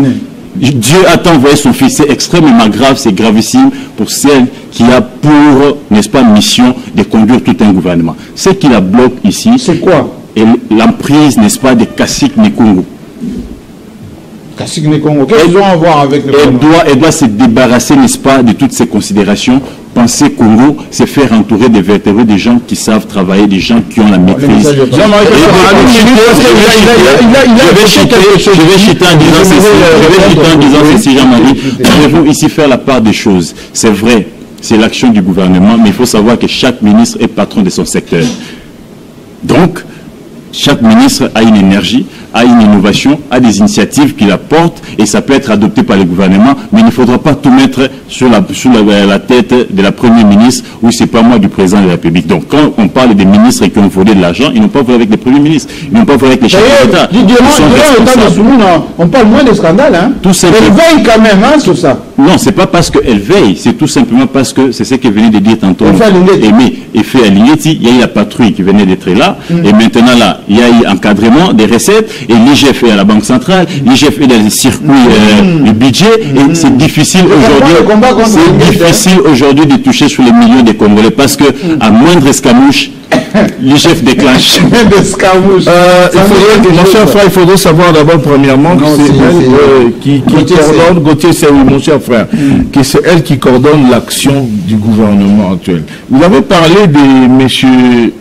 Dieu a envoyé son fils. C'est extrêmement grave, c'est gravissime pour celle qui a pour, n'est-ce pas, mission de conduire tout un gouvernement. Ce qui la bloque ici, c'est quoi? L'emprise, n'est-ce pas, des caciques Nekungu. Congo, qu'est-ce qu'ils ont à voir avec le Elle doit se débarrasser, n'est-ce pas, de toutes ces considérations. Penser Congo, c'est faire entourer des vertébrés, des gens qui savent travailler, des gens qui ont la maîtrise. Je vais chuter en disant ceci, Jean-Marie. Pouvez-vous ici faire la part des choses? C'est vrai, c'est l'action du gouvernement, mais il faut savoir que chaque ministre est patron de son secteur. Donc, chaque ministre a une énergie, a une innovation, a des initiatives qu'il apporte et ça peut être adopté par le gouvernement, mais il ne faudra pas tout mettre sur la tête de la première ministre ou c'est pas moi du président de la République. Donc quand on parle des ministres qui ont volé de l'argent, ils n'ont pas volé avec les premiers ministres, ils n'ont pas volé avec les chefs d'État. On parle moins de scandales, hein. Tout simplement. Elle veille quand même, hein, sur ça. Non, c'est pas parce qu'elle veille, c'est tout simplement parce que c'est ce que venait de dire tantôt Effet Alignetti, il y a eu la patrouille qui venait d'être là, et maintenant là, il y a eu encadrement des recettes, et l'IGF est à la Banque centrale, l'IGF est dans les circuits du budget, et c'est difficile aujourd'hui de toucher sur les millions des Congolais, parce que à moindre escamouche, l'IGF déclenche. Mon cher frère, il faudrait savoir d'abord premièrement que c'est elle qui coordonne, Gauthier, c'est mon cher frère, que c'est elle qui coordonne l'action du gouvernement actuel. Vous avez parlé de M.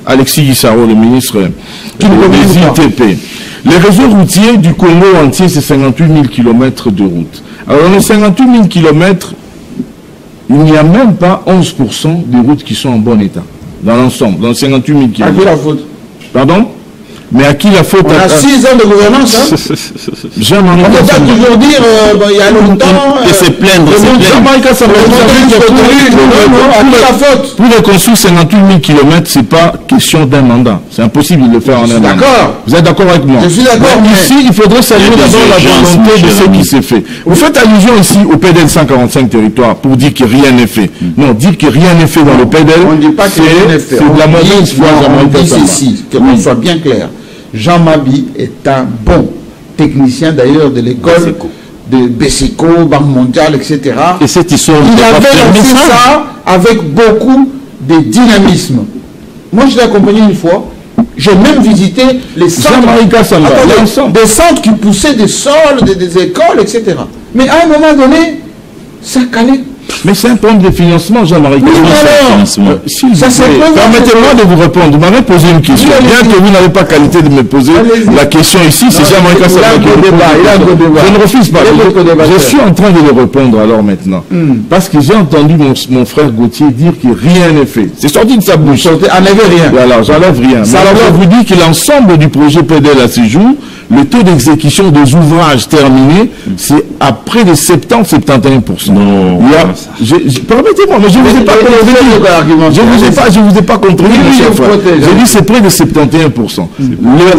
Alexis Guissaro, le ministre des ITP. Les réseaux routiers du Congo entier, c'est 58 000 km de route. Alors dans les 58 000 km, il n'y a même pas 11% des routes qui sont en bon état. Dans l'ensemble, dans 58 000 km. À qui la faute? Pardon? Mais à qui la faute? On a 6 ans de gouvernance, hein? Jean-Marie on peut pas toujours dire, il y a longtemps... Et c'est plaindre, Jean-Marie Kassamba, pour les construire 58 000 km, c'est pas question d'un mandat. C'est impossible de le faire en un mandat. D'accord. Vous êtes d'accord avec moi? Je suis d'accord, mais... Ici, il faudrait saluer d'abord la volonté de ce qui s'est fait. Vous faites allusion ici au PDL 145 territoires pour dire que rien n'est fait. Non, dire que rien n'est fait dans le PDL, on ne dit pas que rien n'est fait. C'est de la mauvaise foi, Jean-Marie Kassamba. Ici, qu'on soit bien clair. Jean Mabi est un bon technicien d'ailleurs de l'école de Bessico, Banque mondiale, etc. Et cette histoire, il avait lancé ça avec beaucoup de dynamisme. Moi, je l'ai accompagné une fois. J'ai même visité les centres, des centres qui poussaient des sols, des écoles, etc. Mais à un moment donné, ça calait. Mais c'est un problème de financement, Jean-Marie. Permettez-moi de vous répondre. Vous m'avez posé une question. Bien que vous n'avez pas qualité de me poser la question ici, c'est Jean-Marie Kassamba qui répond. Je ne refuse pas. Je suis en train de le répondre alors maintenant. Parce que j'ai entendu mon frère Gauthier dire que rien n'est fait. C'est sorti de sa bouche. Enlèvez rien. Alors, j'enlève rien. Mais alors, je vous dis que l'ensemble du projet PDL à ce jour, le taux d'exécution des ouvrages terminés, c'est à près de 70-71%. Non. Permettez-moi, mais je ne vous ai pas compris. Je vous ai pas compris, mon cher frère. J'ai dit c'est près de 71%.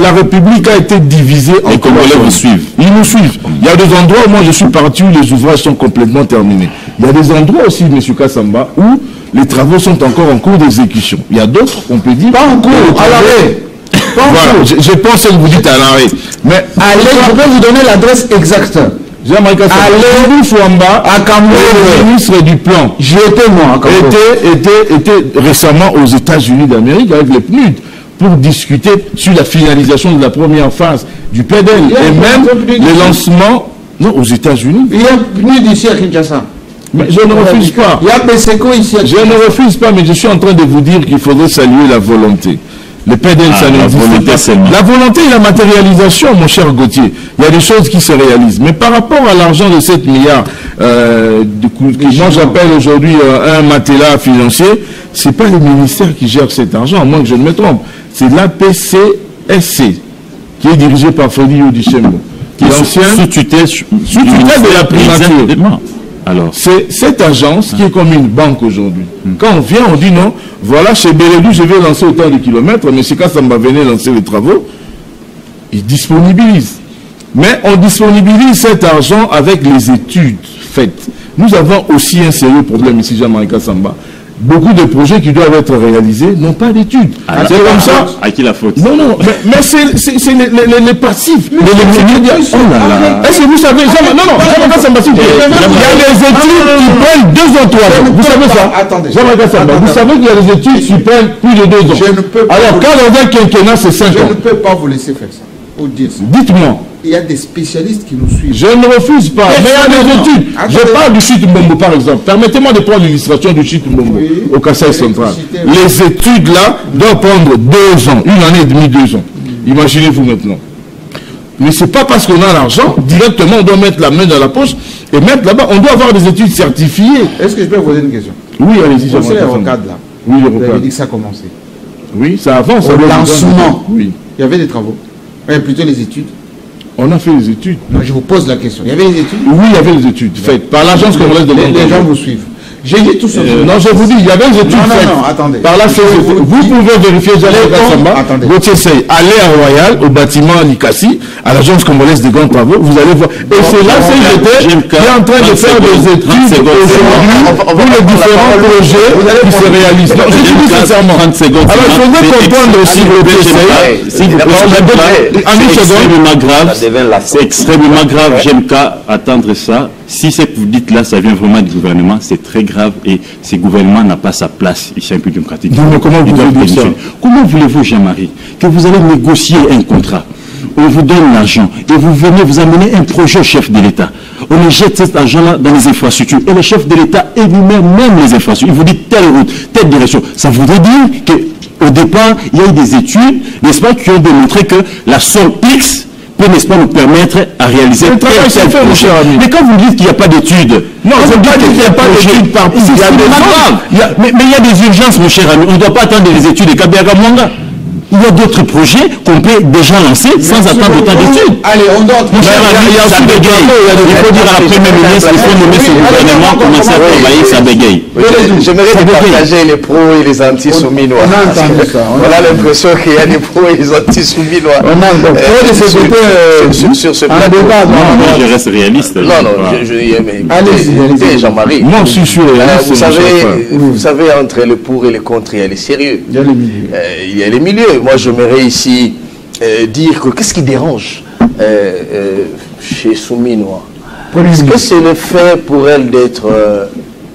La République a été divisée en Congolais vous suivent. Ils nous suivent. Il y a des endroits où moi je suis parti où les ouvrages sont complètement terminés. Il y a des endroits aussi, M. Kassamba, où les travaux sont encore en cours d'exécution. Il y a d'autres, on peut dire, pas en cours, à l'arrêt. Voilà, je pense que vous dites à l'arrêt. Mais allez, je peux vous donner l'adresse exacte. Jean-Marie Kassamba, allez Fouamba, à Kambo, le ministre du plan, j'étais moi à Kambo, était récemment aux États-Unis d'Amérique avec les PNUD pour discuter sur la finalisation de la première phase du PDL et même le lancement. Non, aux États-Unis. Il y a PNUD ici à Kinshasa. Mais je ne refuse pas. Il y a Bessico ici à Kinshasa. Je ne refuse pas, mais je suis en train de vous dire qu'il faudrait saluer la volonté. Le PDL, ça n'existe pas. La volonté et la matérialisation, mon cher Gauthier, il y a des choses qui se réalisent. Mais par rapport à l'argent de 7 milliards, que moi j'appelle aujourd'hui un matelas financier, ce n'est pas le ministère qui gère cet argent, à moins que je ne me trompe. C'est l'APCSC, qui est dirigé par Freddy Odicembo, qui est l'ancien sous tutelle de la primature. Alors, c'est cette agence qui est comme une banque aujourd'hui. Quand on vient, on dit non, voilà, chez Bélédu, je vais lancer autant de kilomètres, mais chez Kassamba venait lancer les travaux, ils disponibilisent. Mais on disponibilise cet argent avec les études faites. Nous avons aussi un sérieux problème ici, Jean-Marie Kassamba. Beaucoup de projets qui doivent être réalisés n'ont pas d'études. C'est comme ça. À qui la faute? Non, mais c'est les passifs. Oh là là. Est-ce que vous savez, il y a des études qui prennent 2 ans, 3 ans. Vous savez ça? Attendez. Vous savez qu'il y a des études qui prennent plus de 2 ans. Alors, quand on a un quinquennat, c'est 5 ans. Je ne peux pas vous laisser faire ça. Dites-moi. Il y a des spécialistes qui nous suivent. Je ne refuse pas. Mais il y a des études. Je parle du site Mbombo par exemple. Permettez-moi de prendre l'illustration du site Mbombo au Kassai central. Les études là doivent prendre 2 ans, 1 année et demie, 2 ans. Imaginez-vous maintenant. Mais ce n'est pas parce qu'on a l'argent, directement on doit mettre la main dans la poche et mettre là-bas. On doit avoir des études certifiées. Est-ce que je peux vous poser une question? Oui, allez-y. Vous savez, rocade là. Oui, le Vous avez rocade. dit que ça a commencé. Oui, ça avance. Au lancement, oui. Il y avait des travaux. Plutôt les études. On a fait les études. Non, je vous pose la question. Il y avait les études? Oui, il y avait les études faites par l'agence congolaise de l'environnement. Les gens vous suivent. J'ai dit tout ça. Non, je vous dis, il y avait des études faites. Non, attendez. Par la CGT. Vous pouvez vérifier, Gauthier Sey, allez à Royal, au bâtiment Nikassi, à l'agence congolaise des grands travaux, vous allez voir. Et c'est la CGT qui est en train de faire des études aujourd'hui pour les différents projets qui se réalisent. Non, je dis sincèrement. 30 secondes. Alors, il faudrait comprendre aussi, Gauthier Sey, s'il vous plaît, c'est extrêmement grave. J'aime qu'à attendre ça. Si ce que vous dites là, ça vient vraiment du gouvernement, c'est très grave et ce gouvernement n'a pas sa place ici en République démocratique. Mais comment vous voulez dire ça? Comment voulez-vous, Jean-Marie, que vous allez négocier un contrat? On vous donne l'argent et vous venez vous amener un projet au chef de l'État. On jette cet argent-là dans les infrastructures et le chef de l'État énumère même les infrastructures. Il vous dit telle route, telle direction. Ça voudrait dire qu'au départ, il y a eu des études, n'est-ce pas, qui ont démontré que la somme X peut, n'est-ce pas, nous permettre à réaliser tel projet. Mais quand vous dites qu'il n'y a pas d'études, non, je ne dis pas qu'il n'y a pas d'études partout. C'est grave. Mais il y a des urgences, mon cher ami. On ne doit pas attendre les études de Kabera Mwanga. Il y a d'autres projets qu'on peut déjà lancer sans attendre autant d'études. Allez, on doit... Il faut dire à la première ministre, il faut nommer ce gouvernement, commencer à travailler, ça bégaye. J'aimerais départager les pros et les anti-souminois. On a entendu ça. On a l'impression qu'il y a des pros et des anti-souminois. On a entendu sur ce plateau. Non, je reste réaliste. Non, allez-y, Jean-Marie. Moi, je suis sûr. Vous savez, entre le pour et le contre, il y a les sérieux. Il y a les milieux. Il y a les milieux. Moi, j'aimerais ici dire que qu'est-ce qui dérange chez Souminois? Est-ce que c'est le fait pour elle d'être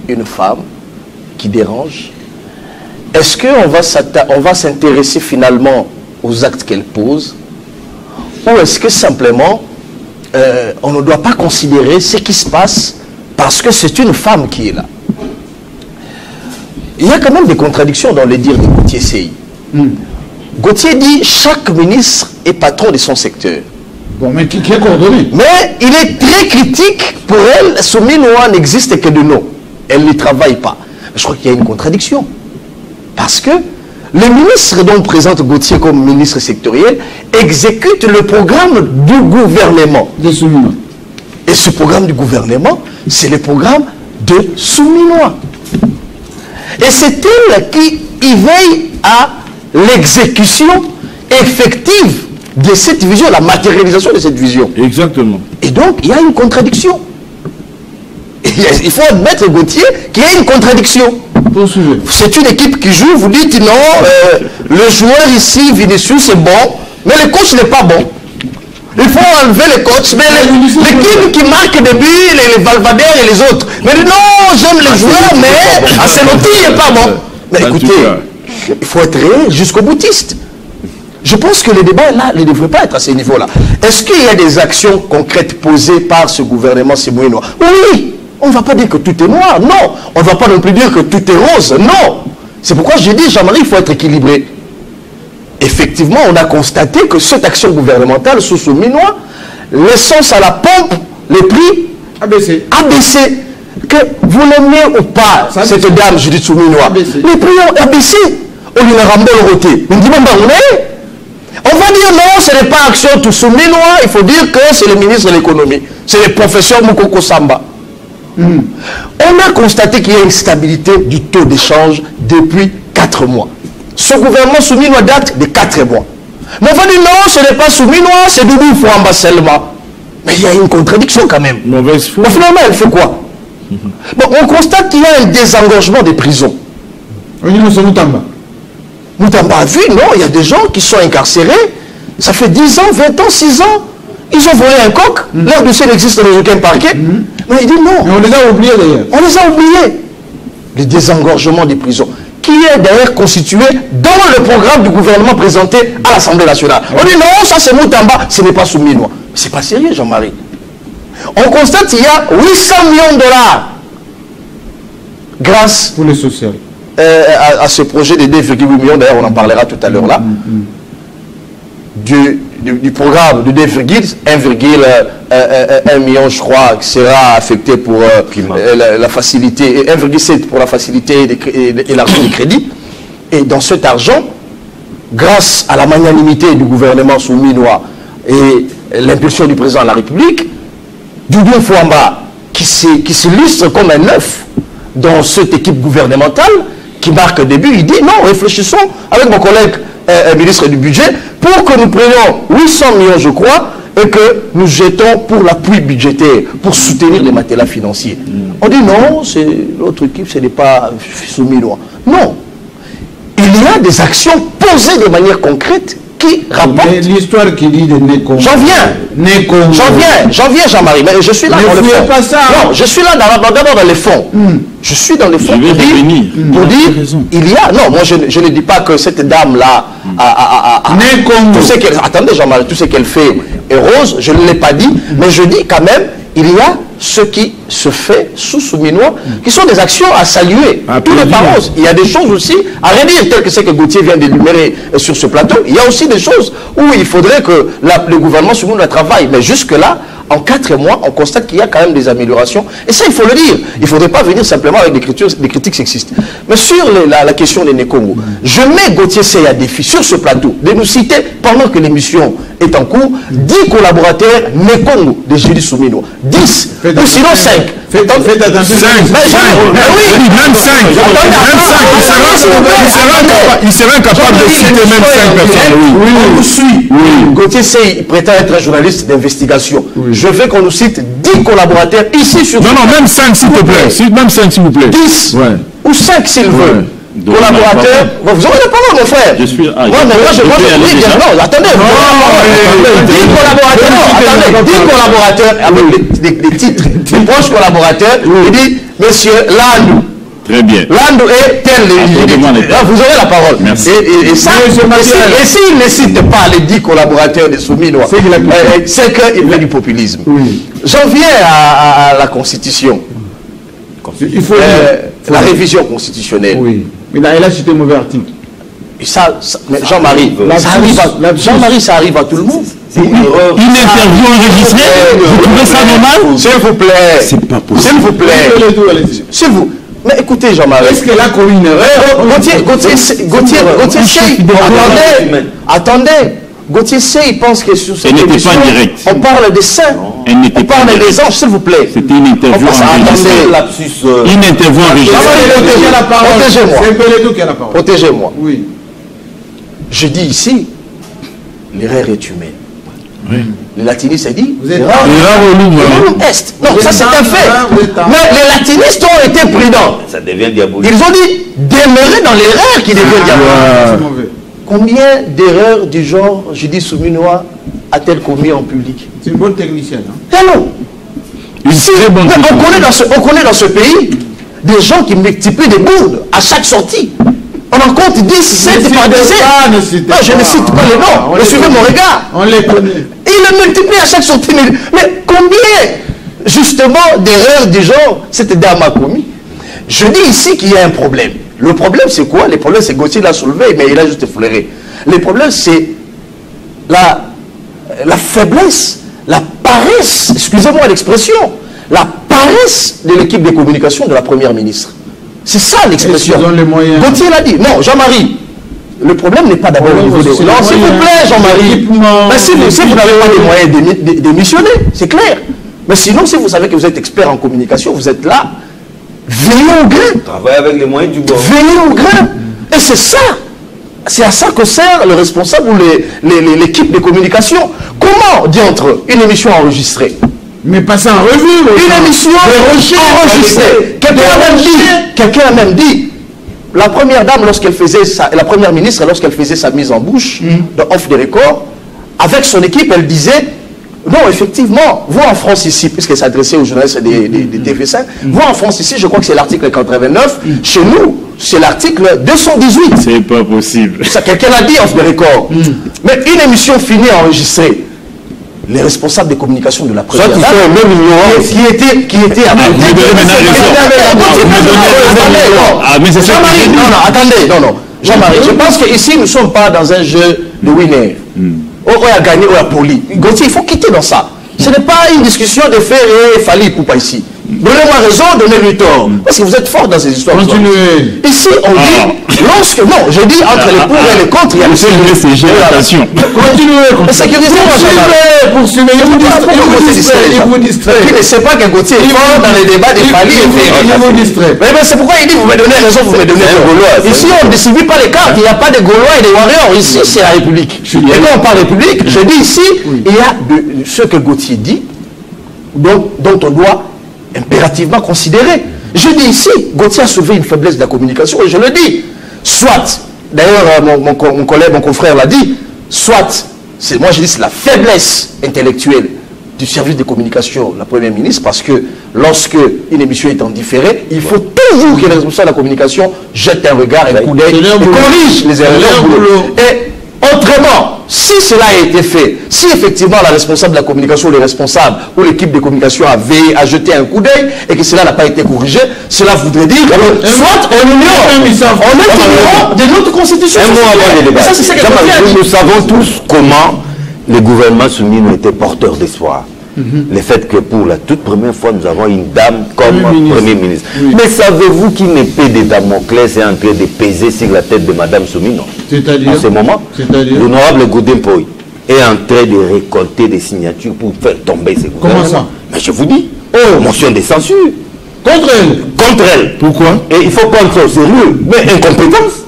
une femme qui dérange? Est-ce qu'on va s'intéresser finalement aux actes qu'elle pose? Ou est-ce que simplement on ne doit pas considérer ce qui se passe parce que c'est une femme qui est là? Il y a quand même des contradictions dans les dires de Gauthier Sey. Gauthier dit chaque ministre est patron de son secteur. Bon, mais qui est coordonné? Mais il est très critique pour elle. Souminois n'existe que de nom. Elle ne travaille pas. Je crois qu'il y a une contradiction. Parce que le ministre dont présente Gauthier comme ministre sectoriel exécute le programme du gouvernement. De Souminois. Et ce programme du gouvernement, c'est le programme de Souminois. Et c'est elle qui y veille à l'exécution effective de cette vision, la matérialisation de cette vision. Exactement. Et donc, il y a une contradiction. Il faut admettre, Gauthier, qu'il y a une contradiction. C'est une équipe qui joue, vous dites non, le joueur ici, Vinicius, c'est bon, mais le coach n'est pas bon. Il faut enlever le coach, mais l'équipe qui marque des buts, les Valvadère et les autres. Mais non, j'aime les joueurs, mais Ancelotti n'est pas bon. Mais écoutez, il faut être réel jusqu'au boutiste. Je pense que le débat là ne devrait pas être à ce niveau-là. Est-ce qu'il y a des actions concrètes posées par ce gouvernement Souminois? Oui, on ne va pas dire que tout est noir, non. On ne va pas non plus dire que tout est rose, non. C'est pourquoi j'ai dit, Jean-Marie, il faut être équilibré. Effectivement, on a constaté que cette action gouvernementale sous Souminois, l'essence à la pompe, les prix abaissé. Que vous l'aimez ou pas, cette dame Judith Souminois, les prix ont abaissé. On lui a remboursé le roté. On dit, on va dire non, ce n'est pas action tout Souminois, il faut dire que c'est le ministre de l'économie. C'est le professeur Moukoko Samba. On a constaté qu'il y a une stabilité du taux d'échange depuis 4 mois. Ce gouvernement Souminois date de 4 mois. Mais on va dire non, ce n'est pas Souminois, c'est Doudou Fouamba seulement. Mais il y a une contradiction quand même. Mauvaise foi. Finalement, elle fait quoi? Bon, on constate qu'il y a un désengorgement des prisons. Moutamba a vu, non, il y a des gens qui sont incarcérés, ça fait 10 ans, 20 ans, 6 ans, ils ont volé un coq, leur dossier n'existe dans aucun parquet. Mais il dit non. Mais on les a oubliés d'ailleurs. On les a oubliés. Le désengorgement des prisons. qui est d'ailleurs constitué dans le programme du gouvernement présenté à l'Assemblée nationale. On dit non, ça c'est Moutamba, ce n'est pas Souminois. C'est pas sérieux, Jean-Marie. On constate qu'il y a 800 millions de dollars grâce Pour le social. à ce projet de 2,8 millions, d'ailleurs on en parlera tout à l'heure là, du programme de 1,1 million, je crois, qui sera affecté pour la facilité, et 1,7 pour la facilité et l'argent de crédit. Et dans cet argent, grâce à la magnanimité du gouvernement souminois et l'impulsion du président de la République, Doudou Fouamba, qui s'illustre comme un œuf dans cette équipe gouvernementale, qui marque le début, il dit non, réfléchissons avec mon collègue ministre du budget pour que nous prenions 800 millions, je crois, et que nous jetons pour l'appui budgétaire, pour soutenir les matelas financiers. On dit non, c'est l'autre équipe, ce n'est pas souminois. Non. Il y a des actions posées de manière concrète qui rapportent. L'histoire qui dit de Nécongo. J'en viens, Jean-Marie, mais je suis là dans le fond. Pas ça. Non, je suis là d'abord dans les fonds. Je suis dans les fonds pour dire, il y a, non, moi je ne dis pas que cette dame-là tout ce qu'elle, attendez Jean-Marie, tout ce qu'elle fait est rose, je ne l'ai pas dit, mais je dis quand même, il y a ce qui se fait sous Souminois, qui sont des actions à saluer. Tout n'est pas rose. Il y a des choses aussi à redire, telles que ce que Gauthier vient d'énumérer sur ce plateau. Il y a aussi des choses où il faudrait que le gouvernement souminois travaille. Mais jusque-là, en 4 mois, on constate qu'il y a quand même des améliorations. Et ça, il faut le dire. Il ne faudrait pas venir simplement avec des critiques sexistes. Mais sur la question des Nékongo, je mets Gauthier Seye à défi sur ce plateau de nous citer, pendant que l'émission est en cours, 10 collaborateurs Nékongo de Julie Souminois. 10, ou sinon 5. Faites attention. 5. Oui, même 5. Il serait incapable de citer même 5 personnes. Oui, on nous suit. Gauthier Seye prétend être un journaliste d'investigation. Je veux qu'on nous cite 10 collaborateurs ici sur... Non, même 5 s'il te plaît. Même 5 s'il vous plaît. 10 ou 5 s'il veut. Collaborateurs. Vous aurez la parole, mon frère. Je suis... Non, attendez. 10 collaborateurs avec des titres, des proches collaborateurs. Il dit, monsieur Landou. Très bien. Landou est tel. Vous aurez la parole. Merci. Et s'il ne cite pas les 10 collaborateurs des Souminois, c'est qu'il fait du populisme. J'en viens à la Constitution. Il faut la révision constitutionnelle. Oui. Mais là, il a cité un mauvais article. Et ça Jean-Marie, ça arrive à tout le monde. Une interview enregistrée, vous trouvez ça normal? S'il vous plaît. C'est pas possible. S'il vous plaît. S'il vous plaît. Mais écoutez, Jean-Marie. Est-ce qu'elle a commis une erreur? Gauthier Seye, attendez. Gauthier Seye pense que sur cette émission, on parle des saints, on parle des anges, s'il vous plaît. C'était une interview enregistrée. Une interview enregistrée. Protégez-moi. Oui. Je dis ici, l'erreur est humaine. Oui. Les latinistes ont dit, l'erreur est. Non, ça c'est un fait. Mais les latinistes ont été prudents. Ça devient diabolique. Ils ont dit, demeurer dans l'erreur qui devient diabolique. Combien d'erreurs du genre, je dis souminois, a-t-elle commis en public? C'est une bonne technicienne. Non. On connaît dans ce pays des gens qui multiplient des bourdes à chaque sortie. On en compte 10, 7 par dizaines. Non, je ne cite pas les noms. Mais suivez mon regard. On les connaît. Ils le multiplient à chaque sortie. Mais combien, justement, d'erreurs du genre cette dame a commis? Je dis ici qu'il y a un problème. Le problème, c'est quoi? Le problème, c'est Gauthier l'a soulevé, mais il a juste effleuré. Le problème, c'est la faiblesse, la paresse, excusez-moi l'expression, la paresse de l'équipe de communication de la première ministre. C'est ça l'expression. Gauthier l'a dit. Non, Jean-Marie, le problème n'est pas d'abord au niveau des... Non, s'il vous plaît, Jean-Marie. Mais si vous n'avez pas les moyens d'émissionner, c'est clair. Mais sinon, si vous savez que vous êtes expert en communication, vous êtes là, veillez au grain. Travaillez avec les moyens du bord. Veillez au grain. Et c'est ça. C'est à ça que sert le responsable ou l'équipe de communication. Comment, diantre, une émission enregistrée? Mais passer en revue. Une émission enregistrée. Quelqu'un a même dit, la première dame, la première ministre, lorsqu'elle faisait sa mise en bouche, de off the record, avec son équipe, elle disait, Non, effectivement, vous en France ici, puisqu'elle s'adressait aux journalistes des TV5, vous en France ici, je crois que c'est l'article 89. Chez nous, c'est l'article 218. C'est pas possible. Ça, quelqu'un l'a dit off the record. Mais une émission finie enregistrée, les responsables des communications de la presse, même qui étaient à Jean-Marie, Jean-Marie, je pense qu'ici, nous ne sommes pas dans un jeu de winner. On a gagné, on a poli. Gauthier, il faut quitter dans ça. Ce n'est pas une discussion de faire et Fali pour pas ici. Donnez-moi raison, donnez-lui tort. Parce que vous êtes fort dans ces histoires. Continuez. Ici, on dit, lorsque, non, je dis entre les pour et les contre, il y a le attention. Continuez. Poursuivez. Il vous distrait. Il ne sait pas que Gauthier est fort dans les débats des Fali. Il vous distrait. Mais c'est pourquoi il dit, vous me donnez raison, vous me donnez tort. Ici, on ne distribue pas les cartes. Il n'y a pas de Gaulois et de Warriors. Ici, c'est la République. Et quand on parle République, je dis ici, il y a ce que Gauthier dit, dont on doit impérativement considéré. Je dis ici, Gauthier a soulevé une faiblesse de la communication et je le dis. Soit, d'ailleurs mon collègue, mon confrère l'a dit, soit, moi je dis c'est la faiblesse intellectuelle du service de communication de la Première ministre, parce que lorsque une émission est en différé, il faut toujours que les responsables de la communication jettent un regard, un coup d'œil et corrigent les erreurs. Et autrement, si cela a été fait, si effectivement la responsable de la communication, le responsable ou l'équipe de communication a jeté un coup d'œil et que cela n'a pas été corrigé, cela voudrait dire que soit on ignore de notre constitution. Un mot avant les débats. Nous savons tous comment les gouvernements soumis ont été porteurs d'espoir. Le fait que pour la toute première fois, nous avons une dame comme Premier ministre. Mais savez-vous qu'une épée de Damoclès est en train de peser sur la tête de Mme Soumino? C'est-à-dire en ce moment, l'honorable Godin Poy est en train de récolter des signatures pour faire tomber ces gouvernements. Comment ça? Mais je vous dis, motion de censure. Contre elle. Contre elle. Pourquoi? Et il faut prendre ça au sérieux. Mais incompétence.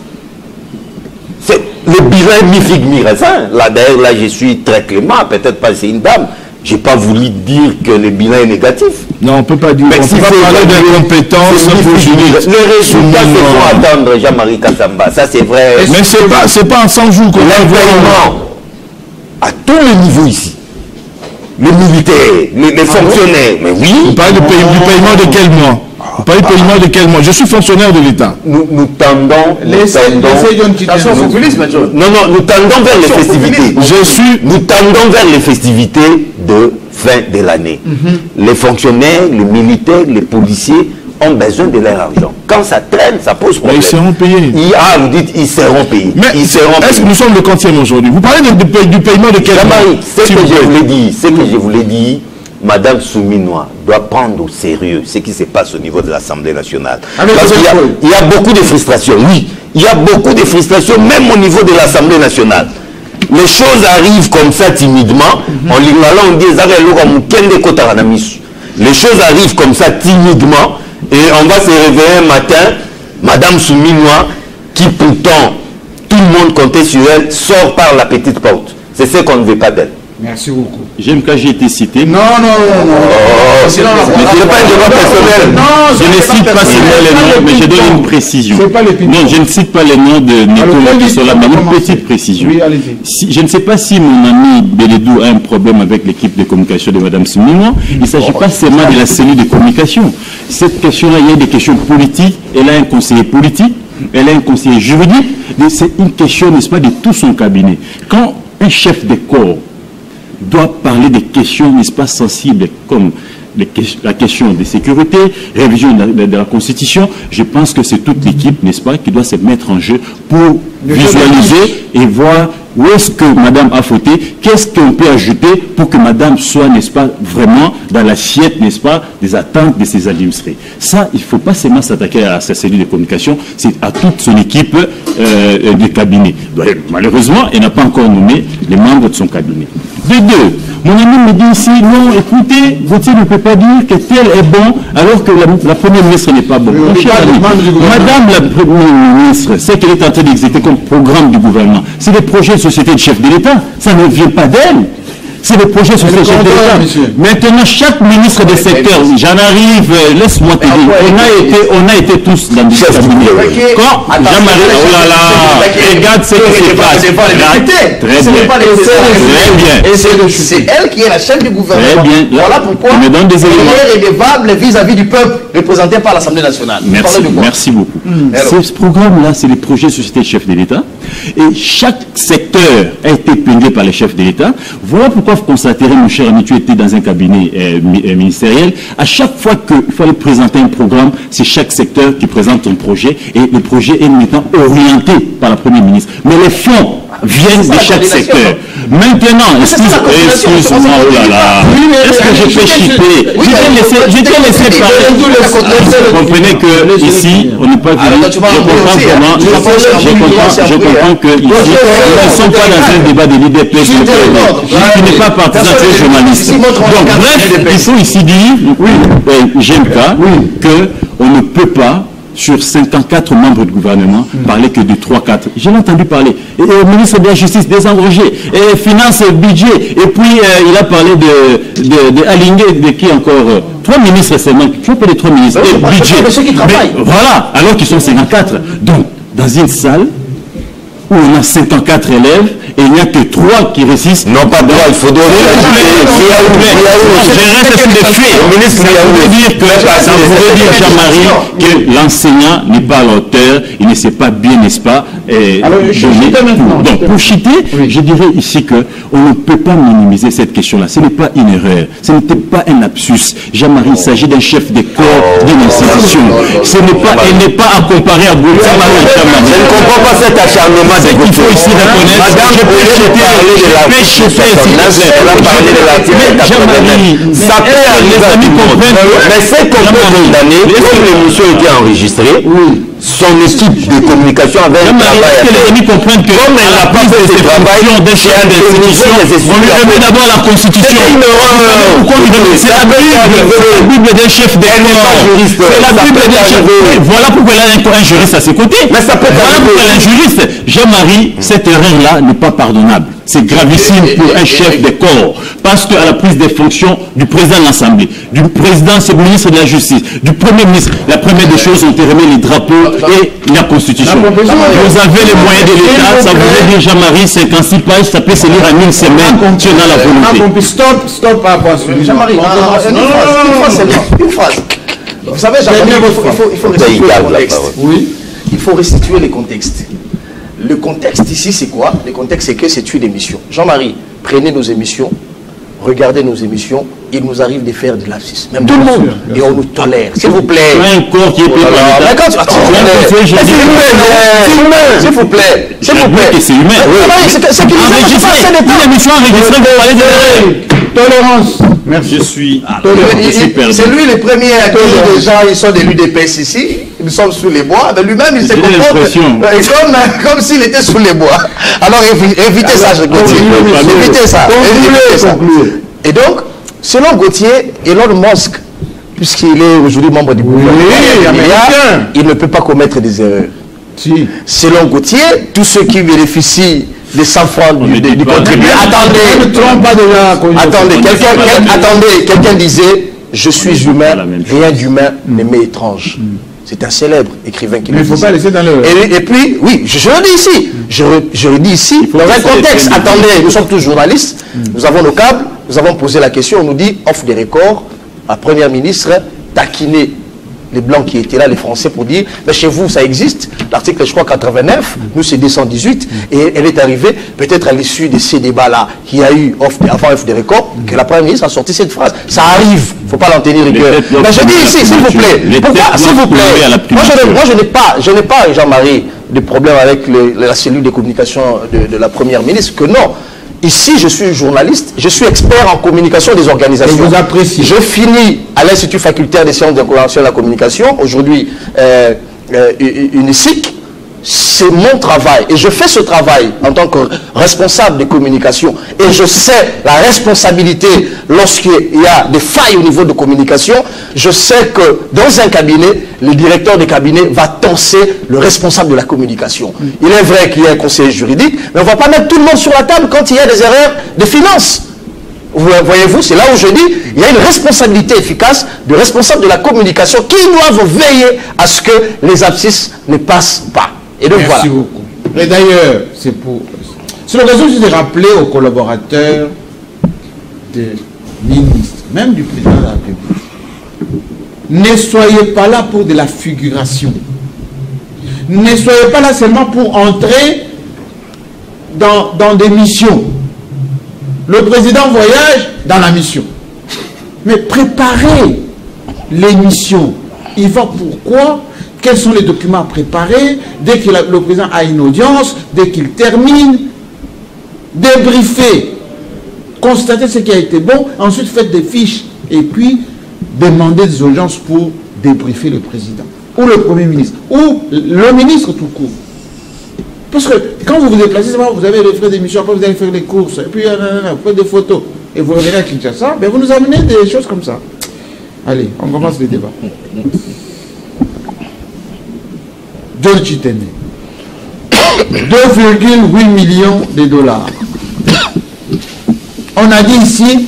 Le bilan est mi-figue, mi-raisin. Là, d'ailleurs, là, je suis très clément. Peut-être pas c'est une dame. Je n'ai pas voulu dire que le bilan est négatif. Non, on ne peut pas dire. Mais on si peut pas parler d'incompétence. Le résultat, c'est pour attendre Jean-Marie Kassamba. Ça, c'est vrai. Mais ce n'est pas en 100 jours qu'on va voir. À tous les niveaux ici. Les militaires, les fonctionnaires. Mais oui. Vous parlez du paiement de quel mois? Vous parlez du paiement de quel mois? Je suis fonctionnaire de l'État. Nous tendons. Nous tendons vers les festivités. Nous tendons vers les festivités de fin de l'année. Les fonctionnaires, les militaires, les policiers ont besoin de leur argent. Quand ça traîne, ça pose problème. Mais ils seront payés. Vous dites ils seront payés. Mais est-ce que nous sommes le quantième aujourd'hui? Vous parlez du paiement de quel mois? Ce que je voulais dire, Madame Souminois doit prendre au sérieux ce qui se passe au niveau de l'Assemblée nationale. Parce qu'il y a beaucoup de frustrations, oui. Il y a beaucoup de frustrations, même au niveau de l'Assemblée nationale. Les choses arrivent comme ça timidement. En l'ignorant, on dit les choses arrivent comme ça timidement. Et on va se réveiller un matin, Madame Souminois, qui pourtant, tout le monde comptait sur elle, sort par la petite porte. C'est ce qu'on ne veut pas d'elle. Merci beaucoup. J'aime quand j'ai été cité. Non. Ce n'est pas un débat personnel. Je ne cite pas seulement les noms, mais je donne une précision. Non, je ne cite pas les noms de Nicolas qui sont là, mais une petite précision. Oui, allez-y. Je ne sais pas si mon ami Bélédou a un problème avec l'équipe de communication de Mme Souminois. Il ne s'agit pas seulement de la cellule de communication. Cette question-là, il y a des questions politiques. Elle a un conseiller politique, elle a un conseiller juridique. C'est une question, n'est-ce pas, de tout son cabinet. Quand un chef de corps doit parler des questions, n'est-ce pas, sensibles, comme la question de sécurité, révision de la Constitution, je pense que c'est toute l'équipe, n'est-ce pas, qui doit se mettre en jeu pour visualiser et voir où est-ce que Madame a fauté, qu'est-ce qu'on peut ajouter pour que Madame soit, n'est-ce pas, vraiment dans l'assiette, n'est-ce pas, des attentes de ses administrés. Ça, il ne faut pas seulement s'attaquer à sa cellule de communication, c'est à toute son équipe du cabinet. Malheureusement, elle n'a pas encore nommé les membres de son cabinet. De deux, mon ami me dit ici, non, écoutez, Gauthier ne peut pas dire que tel est bon alors que la Première ministre n'est pas bon. Madame la Première ministre, ce qu'elle est en train d'exécuter comme programme du gouvernement, c'est des projets de société de chef de l'État. Ça ne vient pas d'elle. C'est le projet sur ces chefs d'État. Maintenant, chaque ministre des secteurs, j'en arrive, laisse-moi te dire, on a été tous dans des cabinets. Quand Jean-Marie, oh là là, regarde ce qui se passe. Très bien. Et c'est elle qui est la chef du gouvernement. Très bien. Voilà pourquoi elle est redevable vis-à-vis du peuple représenté par l'Assemblée nationale. Merci beaucoup. Ce programme-là, c'est les projets sociétés de chefs de l'État. Et chaque secteur a été épinglé par les chefs de l'État. Voilà pourquoi vous constaterez, mon cher ami, tu étais dans un cabinet ministériel. À chaque fois qu'il fallait présenter un programme, c'est chaque secteur qui présente son projet. Et le projet est maintenant orienté par la Première ministre. Mais les fonds viennent de chaque secteur. Maintenant, excuse-moi, oh là là, est-ce que je fais chipper? Je t'ai laissé parler. Vous comprenez que ici, on n'est pas venu. Je comprends vraiment. Je comprends que ici, nous ne sommes pas dans un débat de l'IDP. Je n'ai pas partisan, tu es journaliste. Donc, bref, il faut ici dire, j'aime pas, qu'on ne peut pas, sur 54 membres du gouvernement, parler que de 3-4. Je l'ai entendu parler. Et le ministre de la Justice, désengrangé, et Finances, budget, et puis il a parlé de aligner, de qui encore 3 ministres seulement. Tu peux les 3 ministres. Et budget. Mais, voilà, alors qu'ils sont 54. Donc, dans une salle où on a 54 élèves, et il n'y a que 3 qui réussissent. Non, pas 3, il faut donner. Je reste sur les faits. Ça voudrait dire que, Jean-Marie, que l'enseignant n'est pas à l'auteur, il ne sait pas bien, n'est-ce pas? Donc, pour chiter, je dirais ici qu'on ne peut pas minimiser cette question-là. Ce n'est pas une erreur, ce n'était pas un lapsus. Jean-Marie, il s'agit d'un chef de corps d'une institution. Elle n'est pas à comparer à Gauthier. Je ne comprends pas cet acharnement. Il faut ici reconnaître. Madame, je peux ça peut arriver, mais c'est qu'on peut condamner, comme l'émission était enregistrée, son équipe de communication avait un travail. Les amis comprennent que comme elle n'a pas fait ce travail, on lui remet d'abord la Constitution. C'est la Bible d'un chef d'État. C'est la Bible d'un chef d'État. Voilà pourquoi elle a un juriste à ses côtés. Mais ça peut voilà pourquoi elle a un juriste. Jean-Marie, cette erreur-là n'est pas pardonnable. C'est gravissime pour un chef de corps. Parce qu'à la prise des fonctions du président de l'Assemblée, du président, c'est le ministre de la Justice, du Premier ministre, la première des choses, on te remet les drapeaux et la Constitution. Vous avez les moyens de l'État, ça voudrait dire Jean-Marie, 56 pages, ça peut se lire en une semaine, tu as la volonté. Stop par rapport à ce Jean-Marie, une phrase. Vous savez, il faut restituer le contexte. Oui. Il faut restituer les contextes. Le contexte ici, c'est quoi? Le contexte, c'est que c'est une émission. Jean-Marie, prenez nos émissions, regardez nos émissions, il nous arrive de faire de lapsus. Même tout le monde. Et on nous tolère. S'il vous plaît. Un corps qui est s'il vous plaît. S'il vous plaît. C'est humain. Une émission enregistrée, vous parlez de tolérance. Merci. Je suis c'est lui le premier à qui les gens ils sont de l'UDPS ici. Nous sommes sous les bois. Mais lui-même, il se comporte comme s'il était sous les bois. Alors évitez ça, je continue. Évitez ça. Et donc, selon Gauthier, Elon Musk, puisqu'il est aujourd'hui membre du gouvernement, il ne peut pas commettre des erreurs. Si. Selon Gauthier, tous ceux qui bénéficient des 100 francs du contribuable. Attendez, quelqu'un disait, je suis humain, rien d'humain ne m'est étrange. C'est un célèbre écrivain qui le dit. Mais il ne faut pas laisser dans le... Et puis, oui, je le dis ici. Je le dis ici, dans un contexte. Attendez, nous sommes tous journalistes, nous avons nos câbles, nous avons posé la question, on nous dit, offre des records, la première ministre taquiner les Blancs qui étaient là, les Français, pour dire, mais chez vous, ça existe. L'article, je crois, 89, nous, c'est 218, et elle est arrivée, peut-être à l'issue de ces débats-là, qu'il y a eu, avant offre des records, que la première ministre a sorti cette phrase. Ça arrive, il ne faut pas l'en tenir rigueur. Mais je dis ici, s'il vous plaît, pourquoi, s'il vous plaît, moi, je n'ai pas, Jean-Marie, de problème avec la cellule de communication de la première ministre, que non. Ici, je suis journaliste, je suis expert en communication des organisations. Je vous apprécie. Je finis à l'Institut facultaire des sciences de la communication, aujourd'hui UNISIC. C'est mon travail et je fais ce travail en tant que responsable de communication et je sais la responsabilité lorsqu'il y a des failles au niveau de communication. Je sais que dans un cabinet, le directeur de cabinet va tenser le responsable de la communication. Il est vrai qu'il y a un conseiller juridique, mais on ne va pas mettre tout le monde sur la table quand il y a des erreurs de finances. Voyez-vous, c'est là où je dis, il y a une responsabilité efficace de responsables de la communication qui doivent veiller à ce que les abscisses ne passent pas. Et donc Merci voilà. beaucoup. Et d'ailleurs, c'est l'occasion aussi de rappeler aux collaborateurs des ministres, même du président de la République, ne soyez pas là pour de la figuration. Ne soyez pas là seulement pour entrer dans des missions. Le président voyage dans la mission. Mais préparez les missions. Il va pourquoi? Quels sont les documents à préparer? Dès que le président a une audience, dès qu'il termine, débriefer, constater ce qui a été bon, ensuite faites des fiches et puis demandez des audiences pour débriefer le président ou le Premier ministre ou le ministre tout court. Parce que quand vous vous déplacez, vous avez les frais d'émission, après vous allez faire les courses, et puis vous faites des photos, et vous revenez à Kinshasa, ben vous nous amenez des choses comme ça. Allez, on commence le débat. John Chitene, 2,8 millions de dollars. On a dit ici,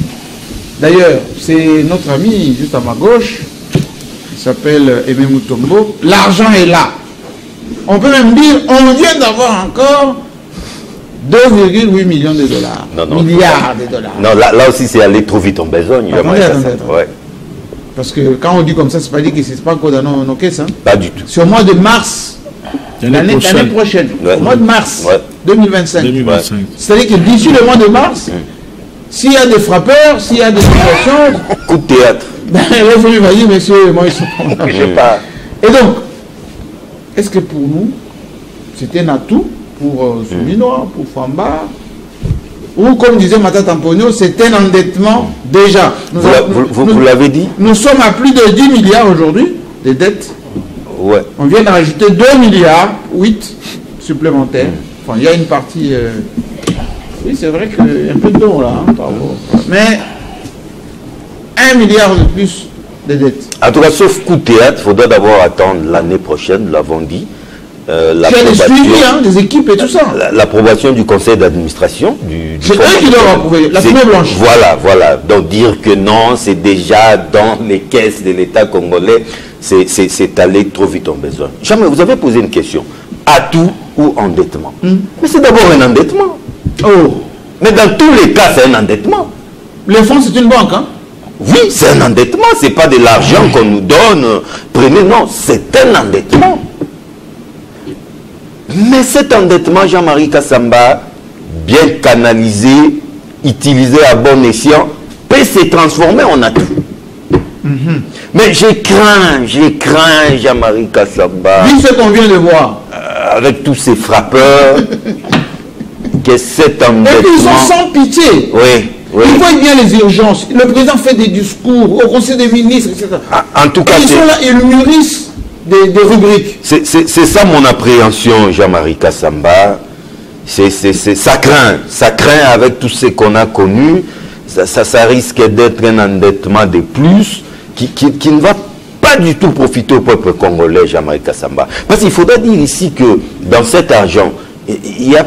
d'ailleurs, c'est notre ami juste à ma gauche, qui s'appelle Aimé Mutombo, l'argent est là. On peut même dire, on vient d'avoir encore 2,8 millions de dollars. Non, milliards de dollars. Non, là aussi, c'est aller trop vite en besogne. Attendez. Ouais. Parce que quand on dit comme ça, c'est pas dit que c'est pas encore dans nos caisses. Hein. Pas du tout. C'est au mois de mars, l'année prochaine, Ouais. au mois de mars 2025. 2025. C'est-à-dire que d'ici le mois de mars, s'il y a des frappeurs, s'il y a des situations, Coup de théâtre. ben, il va dire, monsieur, moi, ils sont pas. Je sais pas. Et donc, est-ce que pour nous, c'était un atout pour Souminois, pour Famba, ou comme disait Mata Tamponio, c'est un endettement déjà. Vous l'avez dit? Nous sommes à plus de 10 milliards aujourd'hui de dettes. Ouais. On vient de rajouter 2 milliards, 8 supplémentaires. Enfin, il y a une partie... Oui, c'est vrai qu'il y a un peu de don là, hein, bravo. Mais 1 milliard de plus de dettes. En tout cas, sauf coup de théâtre, il faudra d'abord attendre l'année prochaine, nous l'avons dit. Il y a des suivis, hein, des équipes et tout ça. L'approbation du conseil d'administration du C'est eux qui doivent approuver, la fumée blanche. Voilà. Donc dire que non, c'est déjà dans les caisses de l'État congolais, c'est aller trop vite en besoin. Jamais, vous avez posé une question. Atout ou endettement? Mais c'est d'abord un endettement. Oh. Mais dans tous les cas, c'est un endettement. Les fonds, c'est une banque, hein? Oui, c'est un endettement, c'est pas de l'argent qu'on nous donne. Prenez, non, c'est un endettement. Mais cet endettement, Jean-Marie Kassamba, bien canalisé, utilisé à bon escient, peut se transformer en atout. Mais j'ai craint Jean-Marie Kassamba. Vu ce qu'on vient de voir. Avec tous ces frappeurs, que cet endettement... Et puis ils sont sans pitié. Oui. Ils voient bien les urgences. Le président fait des discours au Conseil des ministres, etc. En tout cas, ils sont là, ils mûrissent des rubriques. C'est ça mon appréhension, Jean-Marie Kassamba. Ça craint avec tout ce qu'on a connu. Ça risque d'être un endettement de plus qui ne va pas du tout profiter au peuple congolais, Jean-Marie Kassamba. Parce qu'il faudra dire ici que dans cet argent, il y a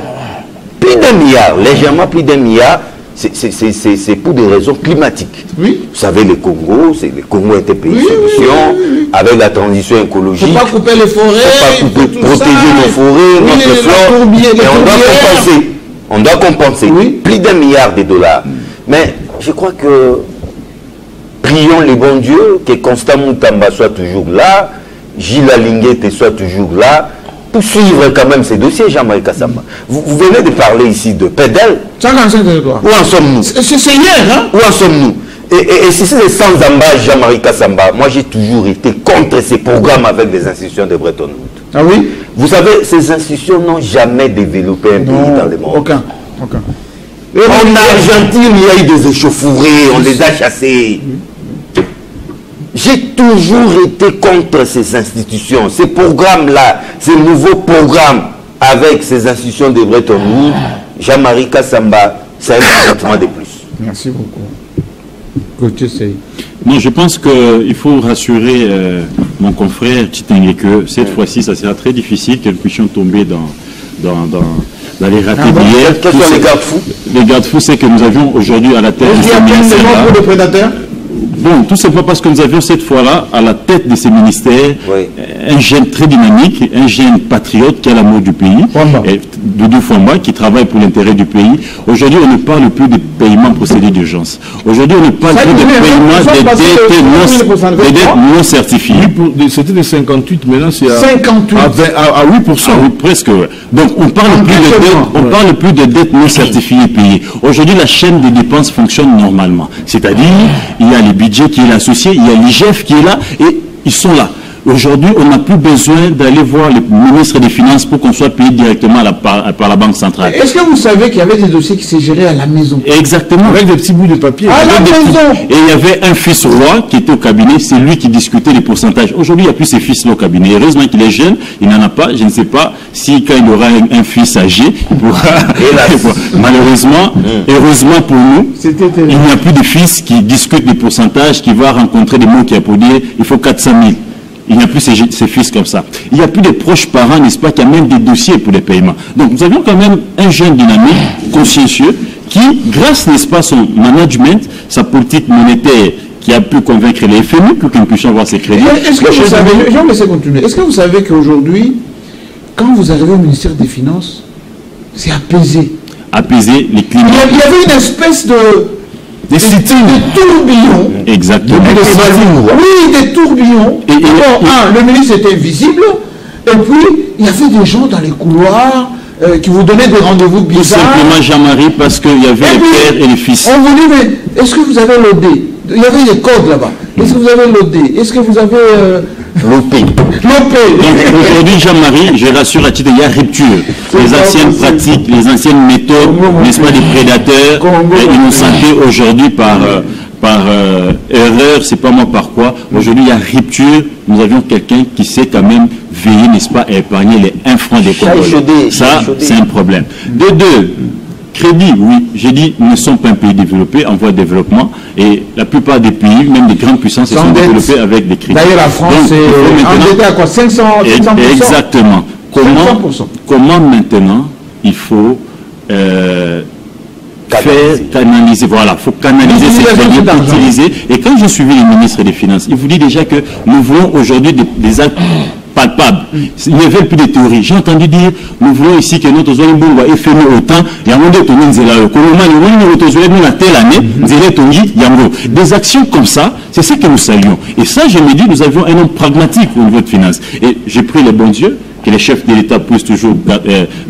plus d'un milliard, légèrement plus d'un milliard. C'est pour des raisons climatiques. Oui. Vous savez, le Congo est un pays solution, avec la transition écologique. Il ne faut pas couper les forêt, protéger nos forêts, notre flore. Et on doit compenser. Oui. Plus d'un milliard de dollars. Mais je crois que prions les bons dieux, que Constant Moutamba soit toujours là, Gilles Alinguete soit toujours là, pour suivre quand même ces dossiers, Jean-Marie Kassamba. Vous venez de parler ici de PEDEL. 145 territoires. Où en sommes-nous? C'est hier, hein? Où en sommes-nous? Et si c'est sans embâche, Jean-Marie Kassamba, moi j'ai toujours été contre ces programmes avec les institutions de Bretton Woods. Ah oui? Vous savez, ces institutions n'ont jamais développé un pays dans le monde. Aucun. En Argentine, il y a eu des échauffourées, on les a chassés. J'ai toujours été contre ces institutions, ces programmes-là, ces nouveaux programmes avec ces institutions de Bretton Woods. Jean-Marie Kassamba, c'est un traitement de plus. Merci beaucoup. Gauthier Sey. Non, je pense qu'il faut rassurer mon confrère Chitenge que cette fois-ci, ça sera très difficile que nous puissions tomber Vous allez rater d'hier. Quels sont les garde-fous? Les garde-fous, c'est que nous avions aujourd'hui à la tête de ces ministères. Pour les prédateurs? Bon, tout simplement parce que nous avions cette fois-là, à la tête de ces ministères, un jeune très dynamique, un jeune patriote qui a l'amour du pays, Doudou Famba, qui travaille pour l'intérêt du pays. Aujourd'hui, on ne parle plus de paiement procédé d'urgence. Aujourd'hui, on ne parle plus de paiement des dettes non certifiées. C'était de 58, maintenant c'est à 58. À 8%. Ah oui, presque. Ouais. Donc, on parle plus de dettes non certifiées payées. Aujourd'hui, la chaîne des dépenses fonctionne normalement. C'est-à-dire, il y a les budgets qui est associé, il y a l'IGF qui est là, et ils sont là. Aujourd'hui, on n'a plus besoin d'aller voir le ministre des Finances pour qu'on soit payé directement par la Banque centrale. Est-ce que vous savez qu'il y avait des dossiers qui se géraient à la maison? Exactement. Avec des petits bouts de papier. À la maison. Et il y avait un fils roi qui était au cabinet, c'est lui qui discutait les pourcentages. Aujourd'hui, il n'y a plus ces fils-là au cabinet. Heureusement qu'il est jeune, il n'en a pas. Je ne sais pas si quand il aura un fils âgé, il pourra... Malheureusement, heureusement pour nous, il n'y a plus de fils qui discutent les pourcentages, qui va rencontrer des mots qui a pour dire il faut 400 000. Il n'y a plus ces fils comme ça. Il n'y a plus de proches parents, n'est-ce pas, qui amènent des dossiers pour les paiements. Donc, nous avions quand même un jeune dynamique, consciencieux, qui, grâce, n'est-ce pas, son management, sa politique monétaire, qui a pu convaincre les FMI pour que nous puissions avoir ces crédits. Est-ce que vous savez, je vais laisser continuer. Est-ce que vous savez qu'aujourd'hui, quand vous arrivez au ministère des Finances, c'est apaisé? Apaiser les clients. Il y avait une espèce de tourbillons. Exactement. Oui, des tourbillons. Le ministre était visible, et puis il y avait des gens dans les couloirs qui vous donnaient des rendez-vous bizarres. Tout simplement, Jean-Marie, parce qu'il y avait les pères et les fils. On vous dit, mais est-ce que vous avez l'OD? Il y avait des codes là-bas. Est-ce que vous avez l'OD? Est-ce que vous avez l'OP? Aujourd'hui, Jean-Marie, je rassure à titre, il y a rupture. Les anciennes pratiques, les anciennes méthodes, n'est-ce pas, des prédateurs, ils nous sentaient aujourd'hui par erreur, c'est pas moi par quoi. Aujourd'hui, il y a rupture. Nous avions quelqu'un qui sait quand même veiller, n'est-ce pas, à épargner les 1 franc des Congolais. Ça, c'est un problème. De deux, crédit, oui, j'ai dit, nous ne sommes pas un pays développé, en voie de développement, et la plupart des pays, même des grandes puissances, sont développés avec des crédits. D'ailleurs, la France est endettée à quoi? 500%? Exactement. Comment maintenant il faut canaliser, voilà, il faut canaliser ces crédits, utiliser. Et quand j'ai suivi le ministre des Finances, il vous dit déjà que nous voulons aujourd'hui des actes palpables. Ils ne veulent plus de théories. J'ai entendu dire, nous voulons ici que notre zone va faire autant, il y a un des actions comme ça, c'est ce que nous saluons. Et ça, je me dis, nous avions un homme pragmatique au niveau de finances. Et j'ai pris les bons yeux, que les chefs de l'État puissent toujours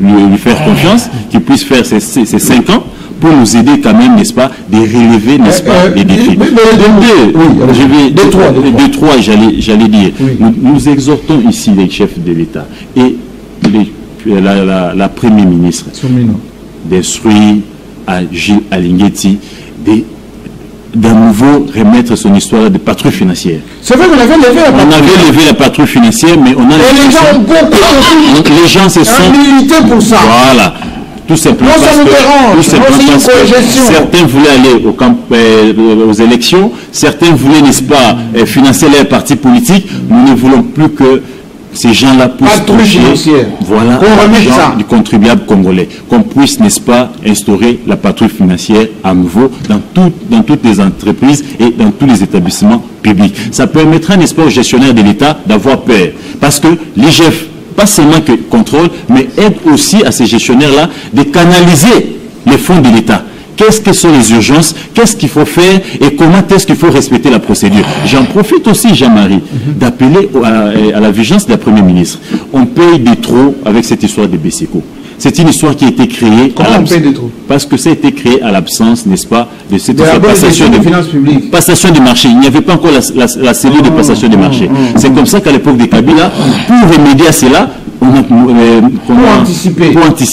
lui faire confiance, qu'ils puissent faire ces 5 ans, pour nous aider quand même, n'est-ce pas, de relever, n'est-ce pas, les défis. De trois, j'allais dire. Nous exhortons ici les chefs de l'État et la Première ministre d'instruire à Gilles Alinguetti d'un nouveau remettre son histoire de patrouille financière. C'est vrai qu'on avait levé la patrouille. On avait levé la patrouille financière, mais on a... Et les gens ont beaucoup... Les gens se sont... milité pour ça. Voilà. Tout simplement parce que certains voulaient aller aux élections, certains voulaient, n'est-ce pas, financer leurs partis politiques. Nous ne voulons plus que ces gens-là puissent toucher, voilà, l'argent du contribuable congolais. Qu'on puisse, n'est-ce pas, instaurer la patrouille financière à nouveau dans toutes les entreprises et dans tous les établissements publics. Ça permettra, n'est-ce pas, aux gestionnaires de l'État d'avoir peur. Parce que l'IGF, pas seulement que contrôle, mais aide aussi à ces gestionnaires-là de canaliser les fonds de l'État. Qu'est-ce que sont les urgences? Qu'est-ce qu'il faut faire? Et comment est-ce qu'il faut respecter la procédure? J'en profite aussi, Jean-Marie, d'appeler à la vigilance de la Première ministre. On paye des trop avec cette histoire de BCECO. C'est une histoire qui a été créée... Comment on paye des trop? Parce que ça a été créé à l'absence, n'est-ce pas, de cette passation de finances publiques. Passation des marchés. Il n'y avait pas encore la cellule de passation des marchés. C'est comme ça qu'à l'époque des Kabila, pour remédier à cela, on a, pour anticiper, on a créé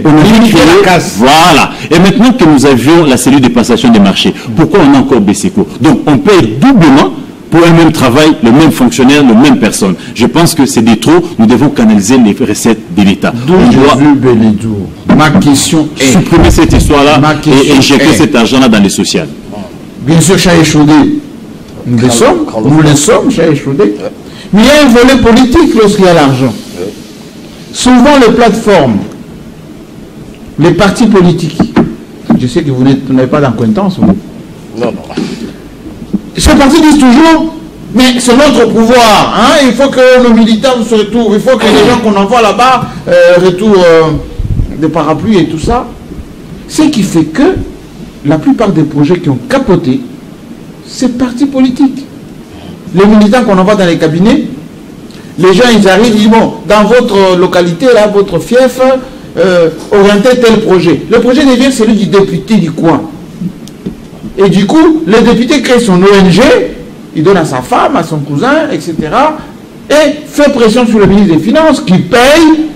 la casse. Voilà. Et maintenant que nous avions la cellule de passation des marchés, pourquoi on a encore BCECO? Donc on paye doublement pour un même travail, le même fonctionnaire, la même personne. Je pense que c'est des trop, nous devons canaliser les recettes de l'État. Ma question est... supprimer cette histoire-là et injecter cet argent-là dans les sociales. Bien sûr, chat échaudé, nous le sommes, chat échaudé. Mais il y a un volet politique lorsqu'il y a l'argent. Souvent, les plateformes les partis politiques, je sais que vous n'avez pas d'acquaintance. Non, non. Ces partis disent toujours, mais c'est notre pouvoir, hein, il faut que nos militants se retrouvent, il faut que les gens qu'on envoie là-bas retrouvent des parapluies et tout ça. Ce qui fait que la plupart des projets qui ont capoté, c'est partis politiques. Les militants qu'on envoie dans les cabinets, les gens ils arrivent, ils disent bon, dans votre localité, là, votre fief, orienter tel projet. Le projet devient celui du député du coin. Et du coup, le député crée son ONG, il donne à sa femme, à son cousin, etc. Et fait pression sur le ministre des Finances qui paye.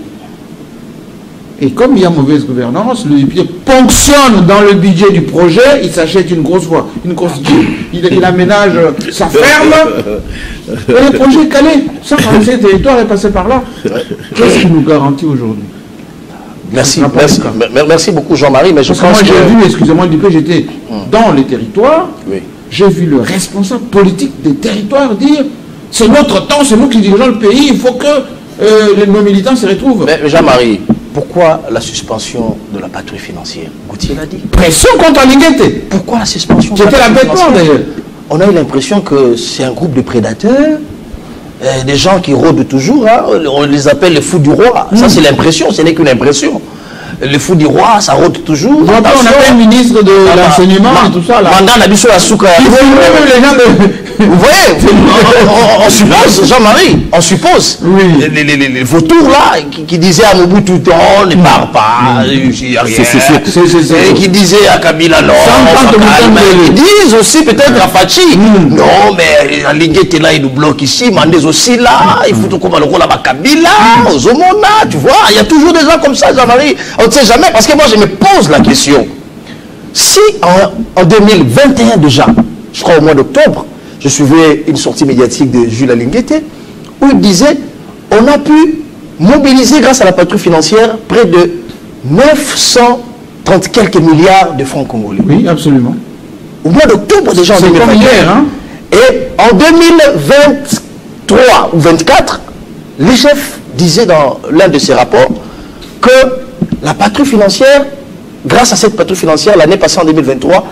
Et comme il y a mauvaise gouvernance, le député ponctionne dans le budget du projet, il s'achète une grosse voie, une grosse Jeep, il aménage sa ferme, et le projet est calé. 147 territoires est passé par là. Qu'est-ce qui nous garantit aujourd'hui? Merci beaucoup Jean-Marie, mais je pense moi que... j'ai vu, excusez-moi du peu, j'étais dans les territoires, Oui. j'ai vu le responsable politique des territoires dire c'est notre temps, c'est nous qui dirigeons le pays, il faut que nos militants se retrouvent. Mais Jean-Marie, pourquoi la suspension de la patrouille financière? Gauthier l'a dit. Pression contre Linguete. Pourquoi la suspension de la C'était la patrouille bête noire financière? d'ailleurs. On a eu l'impression que c'est un groupe de prédateurs, des gens qui rôdent toujours, hein, on les appelle les fous du roi. Ça c'est l'impression, ce n'est qu'une impression. Les fous du roi, ça rôde toujours. On a un ministre de l'enseignement et tout ça là. Mandat Nabiso la souka. Vous voyez, on suppose, Jean-Marie, on suppose, les vautours là, qui disaient à Mobutu, on ne part pas, il n'y a rien, et qui disaient à Kabila, non, qui disent aussi peut-être à Fachi, non, mais la Linguete là, il nous bloque ici, Mandez aussi là, il faut tout comme le rôle à Kabila, aux Omona, tu vois, il y a toujours des gens comme ça, Jean-Marie, on ne sait jamais, parce que moi je me pose la question, si en 2021 déjà, je crois au mois d'octobre, je suivais une sortie médiatique de Jules Linguete où il disait on a pu mobiliser grâce à la patrouille financière près de 930 quelques milliards de francs congolais. Oui, absolument. Au mois d'octobre déjà en 2021. Hein? Et en 2023 ou 2024, l'IGF disait dans l'un de ses rapports que la patrouille financière, grâce à cette patrouille financière, l'année passée en 2023,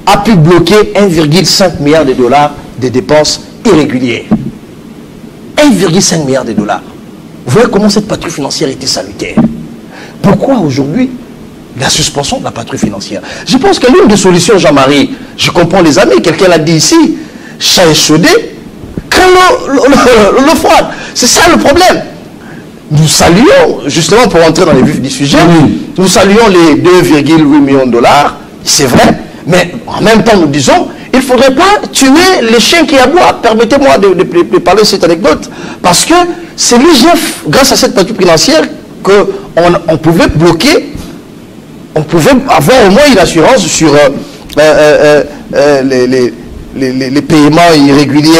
a pu bloquer 1,5 milliard de dollars de dépenses irrégulières. 1,5 milliard de dollars. Vous voyez comment cette patrouille financière était salutaire. Pourquoi aujourd'hui la suspension de la patrouille financière? Je pense que l'une des solutions, Jean-Marie, je comprends les amis, quelqu'un l'a dit ici, chat échaudé, craint l'eau froide. C'est ça le problème. Nous saluons, justement pour entrer dans les vifs du sujet, nous saluons les 2,8 millions de dollars, c'est vrai, mais en même temps nous disons, il ne faudrait pas tuer les chiens qui aboient. Permettez-moi de parler de cette anecdote, parce que c'est l'IGF, grâce à cette patrouille financière, qu'on pouvait bloquer, on pouvait avoir au moins une assurance sur les paiements irréguliers,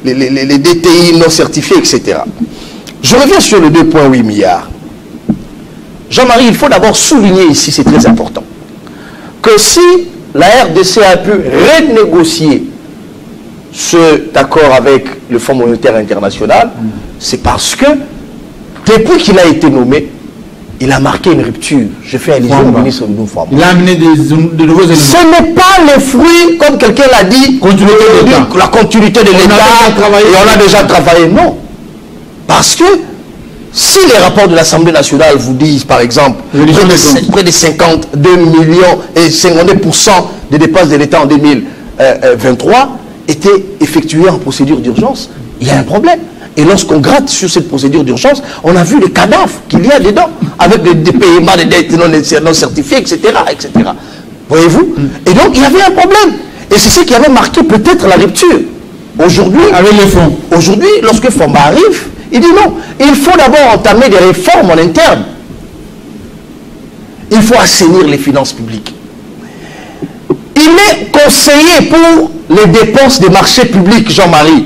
les DTI non certifiés, etc. Je reviens sur les 2,8 milliards. Jean-Marie, il faut d'abord souligner ici, c'est très important, que si la RDC a pu renégocier cet accord avec le Fonds monétaire international, c'est parce que depuis qu'il a été nommé, il a marqué une rupture. Je fais allusion au ministre de Ndoufouama. Il a amené de nouveaux éléments. Ce n'est pas le fruit, comme quelqu'un l'a dit, la continuité de l'État, et on a déjà travaillé. Non. Parce que si les rapports de l'Assemblée nationale vous disent, par exemple, près de 52 millions et 52% des dépenses de l'État en 2023 étaient effectuées en procédure d'urgence, il y a un problème. Et lorsqu'on gratte sur cette procédure d'urgence, on a vu les cadavres qu'il y a dedans, avec des paiements de dettes non certifiés, etc. etc. Voyez-vous? Et donc, il y avait un problème. Et c'est ce qui avait marqué peut-être la rupture. Aujourd'hui, avec les fonds. Aujourd'hui, lorsque Fomba arrive, il dit non, il faut d'abord entamer des réformes en interne. Il faut assainir les finances publiques. Il est conseillé pour les dépenses des marchés publics, Jean-Marie.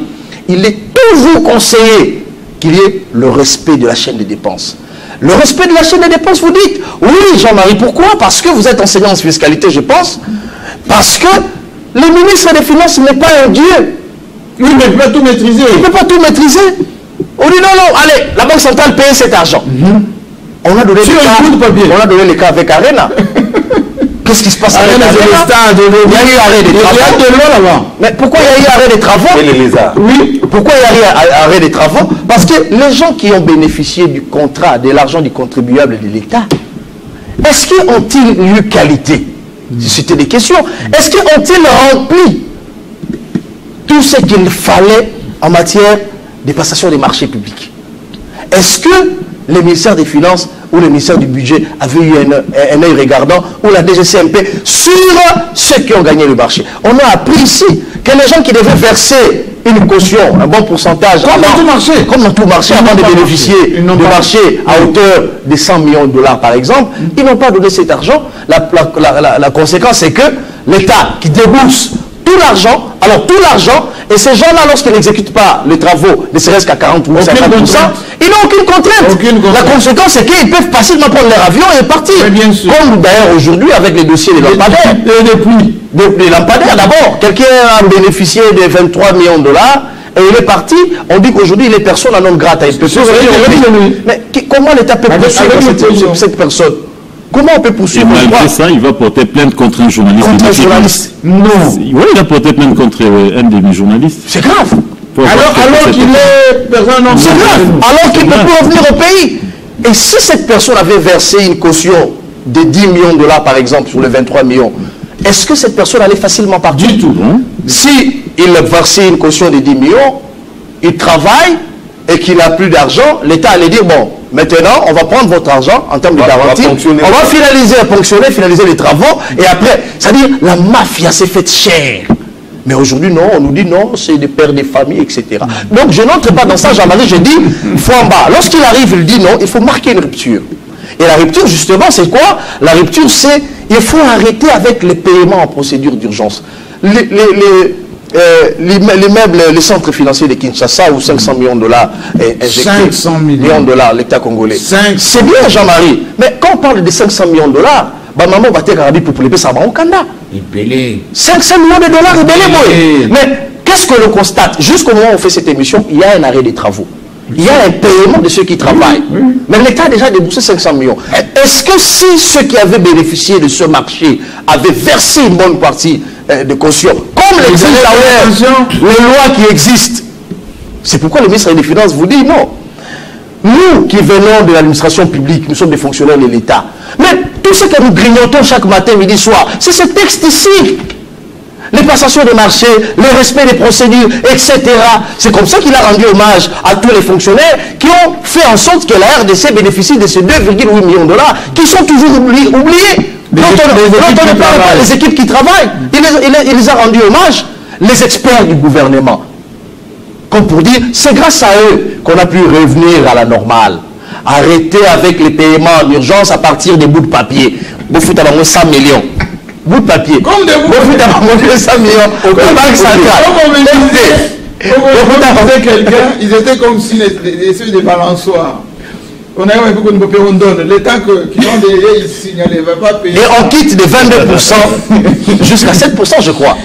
Il est toujours conseillé qu'il y ait le respect de la chaîne des dépenses. Le respect de la chaîne des dépenses, vous dites, oui Jean-Marie, pourquoi? Parce que vous êtes enseignant en fiscalité, je pense. Parce que le ministre des Finances n'est pas un dieu. Il ne peut pas tout maîtriser. Il ne peut pas tout maîtriser. On dit non, non, allez, la Banque centrale paye cet argent. On a donné les cas avec Arena. Qu'est-ce qui se passe avec Arena? Il y a eu arrêt des travaux. Mais pourquoi il y a eu arrêt des travaux? Oui. Pourquoi il y a eu arrêt des travaux? Parce que les gens qui ont bénéficié du contrat, de l'argent du contribuable de l'État, est-ce qu'ils ont-ils eu qualité? C'était des questions. Est-ce qu'ils ont-ils rempli tout ce qu'il fallait en matière de passation des marchés publics? Est-ce que le ministère des Finances ou le ministère du Budget avait eu un œil regardant, ou la DGCMP, sur ceux qui ont gagné le marché? On a appris ici que les gens qui devaient verser une caution, un bon pourcentage, comme dans tout marché, avant de bénéficier du marché à hauteur de 100 millions de dollars par exemple, ils n'ont pas donné cet argent. La conséquence, c'est que l'État qui débourse tout l'argent, et ces gens-là, lorsqu'ils n'exécutent pas les travaux, ne serait-ce qu'à 40 ou 50%, ils n'ont aucune contrainte. La conséquence, c'est qu'ils peuvent facilement prendre leur avion et partir. Comme d'ailleurs aujourd'hui avec les dossiers des lampadaires. Des lampadaires d'abord. Quelqu'un a bénéficié de 23 millions de dollars et il est parti. On dit qu'aujourd'hui, les personnes en ont grata. Mais comment l'État peut poursuivre cette personne? Comment on peut poursuivre? Et malgré ça, il va porter plainte contre un journaliste. Contre un journaliste? Non. Oui, il a porté plainte contre un de mes journalistes. C'est grave. Alors qu'il est personne non. C'est grave. Alors qu'il ne peut plus revenir au pays. Et si cette personne avait versé une caution de 10 millions de dollars, par exemple, sur les 23 millions, est-ce que cette personne allait facilement partir? Du tout. Si il a versé une caution de 10 millions, il travaille et qu'il n'a plus d'argent, l'État allait dire, bon, maintenant, on va prendre votre argent en termes de garantie, on va finaliser les travaux, et après, c'est-à-dire, la mafia s'est faite chère. Mais aujourd'hui, non, on nous dit non, c'est des pères des familles, etc. Donc, je n'entre pas dans ça, Jean-Marie, je dis, Fouamba, lorsqu'il arrive, il dit non, il faut marquer une rupture. Et la rupture, justement, c'est quoi? La rupture, c'est, il faut arrêter avec les paiements en procédure d'urgence. L'immeuble, les centres financiers de Kinshasa, où 500 millions de dollars injectés, 500 millions de dollars, l'État congolais. C'est bien, Jean-Marie. Mais quand on parle de 500 millions de dollars, maman va dire pour pouler ça va au Kanda. 500 millions de dollars, mais qu'est-ce que l'on constate? Jusqu'au moment où on fait cette émission, il y a un arrêt des travaux. Il y a un paiement de ceux qui travaillent. Mais l'État a déjà déboursé 500 millions. Est-ce que si ceux qui avaient bénéficié de ce marché avaient versé une bonne partie de caution, comme les lois qui existent, c'est pourquoi le ministre des Finances vous dit non. Nous qui venons de l'administration publique, nous sommes des fonctionnaires de l'État. Mais tout ce que nous grignotons chaque matin, midi, soir, c'est ce texte ici. Les passations de marché, le respect des procédures, etc. C'est comme ça qu'il a rendu hommage à tous les fonctionnaires qui ont fait en sorte que la RDC bénéficie de ces 2,8 millions de dollars qui sont toujours oubliés. Quand on ne parle pas des équipes qui travaillent, il les a rendus hommage, les experts du gouvernement. Comme pour dire, c'est grâce à eux qu'on a pu revenir à la normale. Arrêter avec les paiements d'urgence à partir des bouts de papier. Vous faites à 100 millions. Bout de papier. Comme des bouts de papier. 100 millions. Au banque centrale. Ils étaient comme si les des balançoires. On a eu beaucoup de papier, on donne. L'État qui ont des signalés ne va pas payer. Et on quitte de 22% jusqu'à 7%, je crois.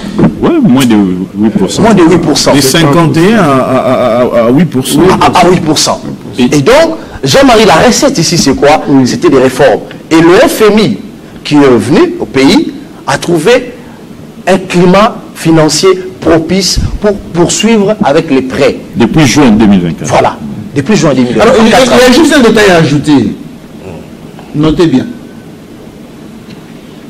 Oui, moins de 8%. Moins de 8%. De 51 à 8%. À 8%. Et donc, Jean-Marie, la recette ici, c'est quoi? C'était des réformes. Et le FMI, qui est venu au pays, a trouvé un climat financier propice pour poursuivre avec les prêts. Depuis juin 2024. Voilà. Depuis juin 2024. Alors, il y a juste un détail à ajouter. Notez bien.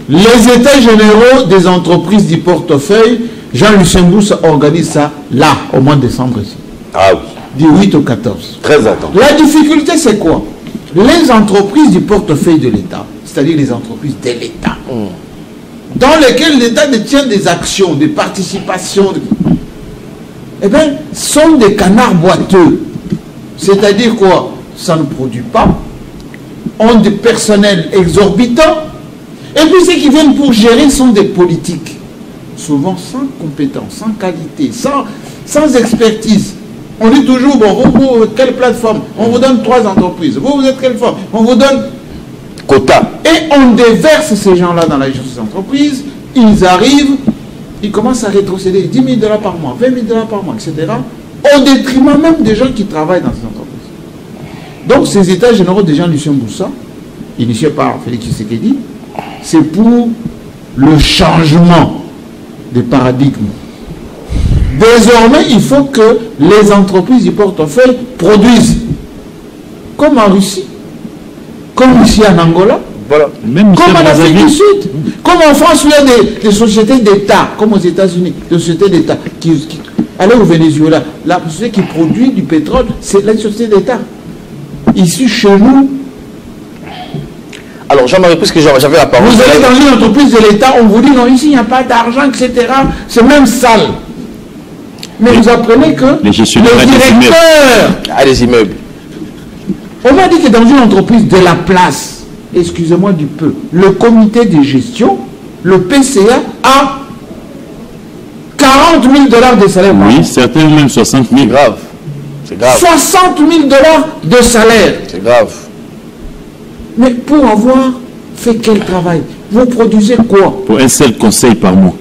Les états généraux des entreprises du portefeuille, Jean-Lucien Boussa organise ça là, au mois de décembre ici. Ah oui. Du 8 au 14. Très attentif. La difficulté, c'est quoi? Les entreprises du portefeuille de l'État, c'est-à-dire les entreprises de l'État, dans lesquelles l'État détient des actions, des participations, eh bien, sont des canards boiteux. C'est-à-dire quoi? Ça ne produit pas, ont des personnels exorbitants, et puis ceux qui viennent pour gérer sont des politiques, souvent sans compétence, sans qualité, sans expertise. On dit toujours, bon, vous, quelle plateforme? On vous donne 3 entreprises. Vous êtes quelle forme? On vous donne quota. Et on déverse ces gens-là dans la gestion des entreprises. Ils arrivent, ils commencent à rétrocéder 10 000 $ par mois, 20 000 $ par mois, etc. Au détriment même des gens qui travaillent dans ces entreprises. Donc ces états généraux de Jean-Lucien Boussa, initiés par Félix Tshisekedi, c'est pour le changement de paradigme. Désormais, il faut que les entreprises du portefeuille produisent. Comme en Russie, comme ici en Angola, voilà. Même comme en Afrique du Sud, comme en France, il y a des sociétés d'État, comme aux États-Unis, des sociétés d'État. Allez au Venezuela, la société qui produit du pétrole, c'est la société d'État. Ici, chez nous, alors Jean-Marie, puisque j'avais la parole. Vous allez dans une entreprise de l'État, on vous dit non, ici il n'y a pas d'argent, etc. C'est même sale. Mais vous apprenez que le directeur des immeubles. On m'a dit que dans une entreprise de la place, excusez-moi du peu, le comité de gestion, le PCA, a 40 000 $ de salaire. Oui, certains même 60 000. C'est grave. C'est grave. 60 000 $ de salaire. C'est grave. Mais pour avoir fait quel travail? Vous produisez quoi? Pour un seul conseil par mois.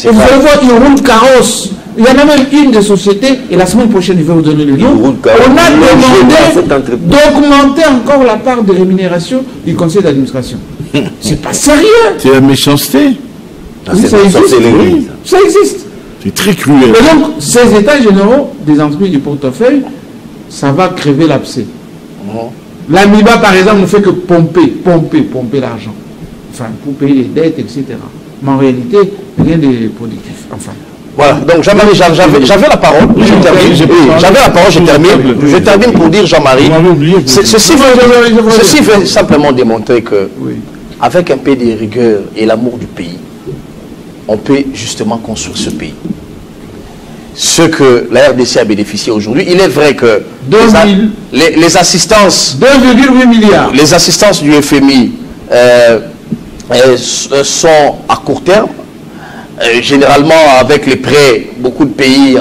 Et vous allez voir, ils roulent carrosse. Il y en a même une des sociétés, et la semaine prochaine, je vais vous donner le nom. On a demandé d'augmenter encore la part de rémunération du conseil d'administration. C'est pas sérieux. C'est la méchanceté. Oui, ça existe. Oui, ça existe. C'est très cruel. Et donc, ces états généraux des entreprises du portefeuille, ça va crever l'abcès. L'AMIBA, par exemple, ne fait que pomper l'argent. Enfin, pour payer les dettes, etc. Mais en réalité, rien de productif. Enfin. Voilà, donc Jean-Marie, j'avais la parole, j'avais la parole, je termine. Je termine pour dire, Jean-Marie, ceci veut simplement démontrer que, avec un peu de rigueur et l'amour du pays, on peut justement construire ce pays. Ce que la RDC a bénéficié aujourd'hui, il est vrai que les assistances, 2,8 milliards, les assistances du FMI sont à court terme. Généralement, avec les prêts, beaucoup de pays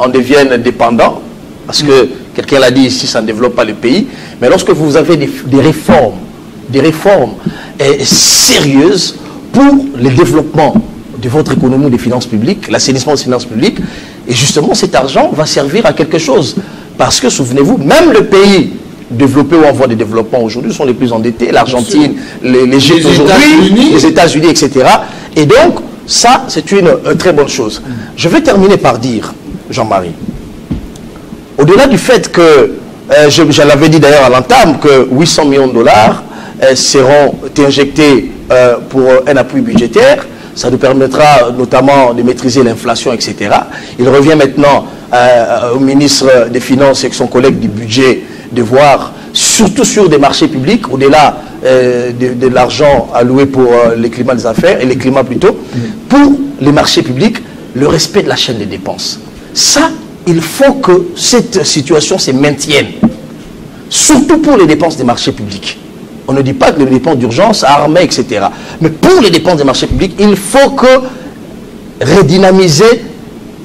en deviennent dépendants, parce que, quelqu'un l'a dit ici, ça ne développe pas le pays. Mais lorsque vous avez des réformes sérieuses pour le développement de votre économie, des finances publiques, l'assainissement des finances publiques, et justement, cet argent va servir à quelque chose. Parce que, souvenez-vous, même le pays développés ou en voie de développement aujourd'hui sont les plus endettés, l'Argentine, l'Égypte aujourd'hui, les États-Unis, etc. Et donc, ça, c'est une très bonne chose. Je vais terminer par dire, Jean-Marie, au-delà du fait que, je l'avais dit d'ailleurs à l'entame, que 800 millions de dollars seront injectés pour un appui budgétaire, ça nous permettra notamment de maîtriser l'inflation, etc. Il revient maintenant au ministre des Finances et son collègue du budget de voir, surtout sur des marchés publics, au-delà de l'argent alloué pour les climats des affaires, et les climats plutôt, pour les marchés publics, le respect de la chaîne des dépenses. Ça, il faut que cette situation se maintienne, surtout pour les dépenses des marchés publics. On ne dit pas que les dépenses d'urgence, armées, etc. Mais pour les dépenses des marchés publics, il faut que redynamiser,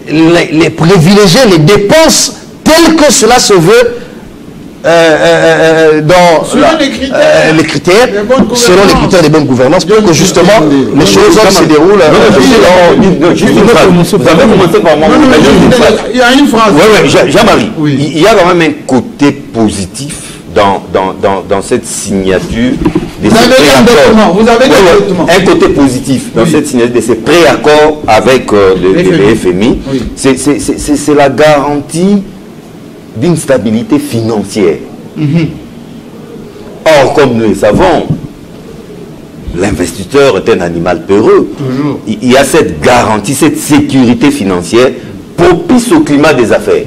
les privilégier les dépenses telles que cela se veut dans les critères, selon les critères de bonne gouvernance, pour que justement les choses se déroulent. Vous avez commencé par moi. Il y a une phrase. Jean-Marie, il y a quand même un côté positif dans cette signature de ces préaccords. Vous avez un côté positif dans cette signature de ces préaccords avec le FMI. C'est la garantie d'une stabilité financière. Or, comme nous le savons, l'investisseur est un animal peureux. Il y a cette garantie, cette sécurité financière propice au climat des affaires.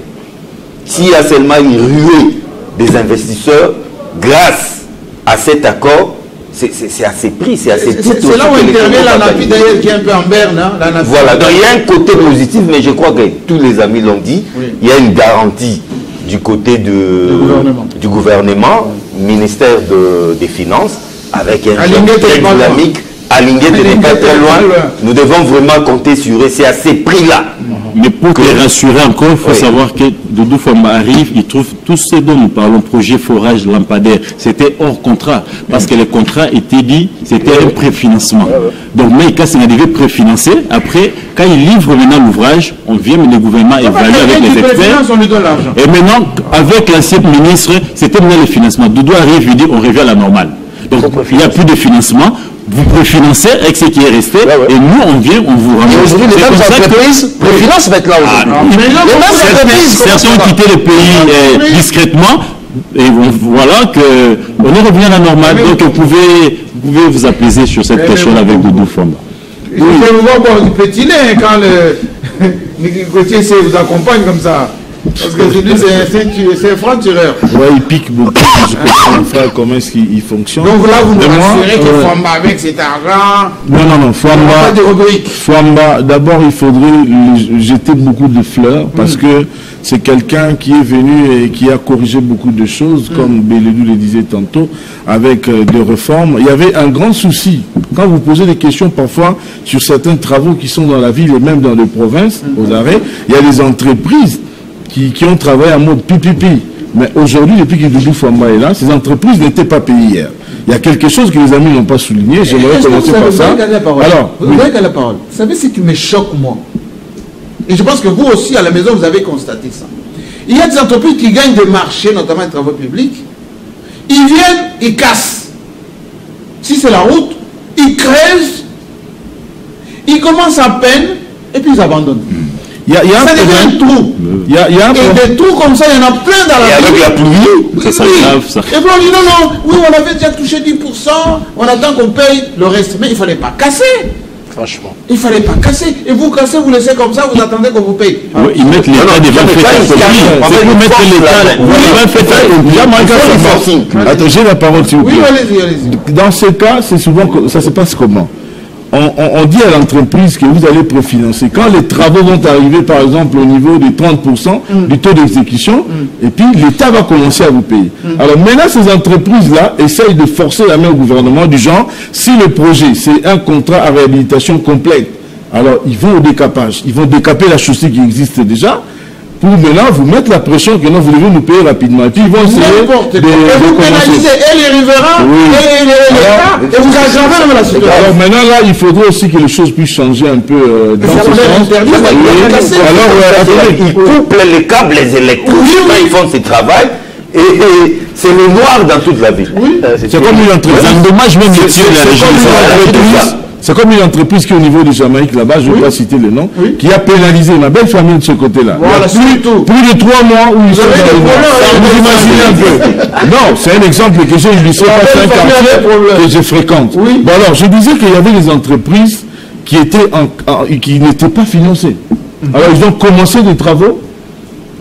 S'il y a seulement une ruée des investisseurs, grâce à cet accord, c'est à ces prix, c'est à ces titres. C'est là où intervient la NAPI d'ailleurs qui est un peu en berne. Voilà, donc il y a un côté positif, mais je crois que tous les amis l'ont dit, il y a une garantie du côté du gouvernement, ministère des Finances, avec un très dynamique, aligné de ne pas très loin. Nous devons vraiment compter sur eux, c'est à ces prix-là Mais pour te rassurer encore, il faut savoir que Doudou Famba arrive, il trouve tout ce dont nous parlons, projet forage lampadaire, c'était hors contrat, parce que le contrat était dit, c'était un préfinancement. Donc, Maïka s'est arrivé préfinancé. Après, quand il livre maintenant l'ouvrage, on vient, mais le gouvernement évalue avec les experts. Et maintenant, avec l'ancien ministre, c'était maintenant le financement. Doudou arrive, il dit, on revient à la normale. Donc, il n'y a plus de financement. Vous préfinancez avec ce qui est resté, et nous, on vient, on vous ramène. Aujourd'hui, les mêmes entreprises préfinancent va être là aujourd'hui. Certains ont quitté le pays discrètement, et voilà qu'on est revenu à la normale. Donc, vous pouvez vous apaiser sur cette question avec Doudou Famba. Je vais vous voir boire du petit lait quand le Gauthier vous accompagne comme ça. Parce que c'est un franc-tireur. Ouais, il pique beaucoup. Je comprends, frère, comment est-ce qu'il fonctionne. Donc là, vous nous rassurez que Famba, avec cet argent... Non, Famba, d'abord, il faudrait lui jeter beaucoup de fleurs parce que c'est quelqu'un qui est venu et qui a corrigé beaucoup de choses, comme Bélédou le disait tantôt, avec des réformes. Il y avait un grand souci. Quand vous posez des questions parfois sur certains travaux qui sont dans la ville et même dans les provinces, aux arrêts, il y a des entreprises qui ont travaillé en mode pipipi. Mais aujourd'hui, depuis que Doudou Famba est là, ces entreprises n'étaient pas payées hier. Il y a quelque chose que les amis n'ont pas souligné. J'aimerais commencer par ça. Alors, vous avez la parole. Vous savez ce qui me choque, moi? Et je pense que vous aussi, à la maison, vous avez constaté ça. Il y a des entreprises qui gagnent des marchés, notamment les travaux publics. Ils viennent, ils cassent. Si c'est la route, ils creusent, ils commencent à peine, et puis ils abandonnent. Il y a un trou. Et des trous comme ça, il y en a plein dans la ville. Et avec la pluie, ça grave, ça. Et puis on dit non, oui, on avait déjà touché 10%, on attend qu'on paye le reste. Mais il ne fallait pas casser. Franchement. Il ne fallait pas casser. Et vous cassez, vous laissez comme ça, vous attendez qu'on vous paye. Oui, ils mettent l'État devant le fait accompli. Vous mettez l'État devant le fait accompli. Attends, j'ai la parole, s'il vous plaît. Oui, allez-y. Dans ce cas, c'est souvent, ça se passe comment? On dit à l'entreprise que vous allez préfinancer. Quand les travaux vont arriver, par exemple, au niveau de 30% du taux d'exécution, et puis l'État va commencer à vous payer. Alors maintenant, ces entreprises-là essayent de forcer la main au gouvernement du genre, si le projet, c'est un contrat à réhabilitation complète, alors ils vont au décapage. Ils vont décaper la chaussée qui existe déjà, pour maintenant vous mettre la pression que non, vous devez nous payer rapidement. Et puis ils vont essayer de vous pénaliser et les riverains et l'État, et vous aggravez même la situation. Alors maintenant là, il faudrait aussi que les choses puissent changer un peu dans ce sens. Alors, ils coupent les câbles, les électriques, quand ils font ce travail, et c'est le noir dans toute la ville. C'est comme une entreprise. Un dommage même de tirer la région. C'est comme une entreprise qui est au niveau de Jamaïque là-bas, je ne vais pas citer le nom, qui a pénalisé ma belle famille de ce côté-là. Voilà, plus de 3 mois où ils sont dans le noir. Vous imaginez un peu. Non, c'est un exemple que j'ai illustré par un quartier que je fréquente. Bon alors, je disais qu'il y avait des entreprises qui n'étaient pas financées. Alors ils ont commencé des travaux,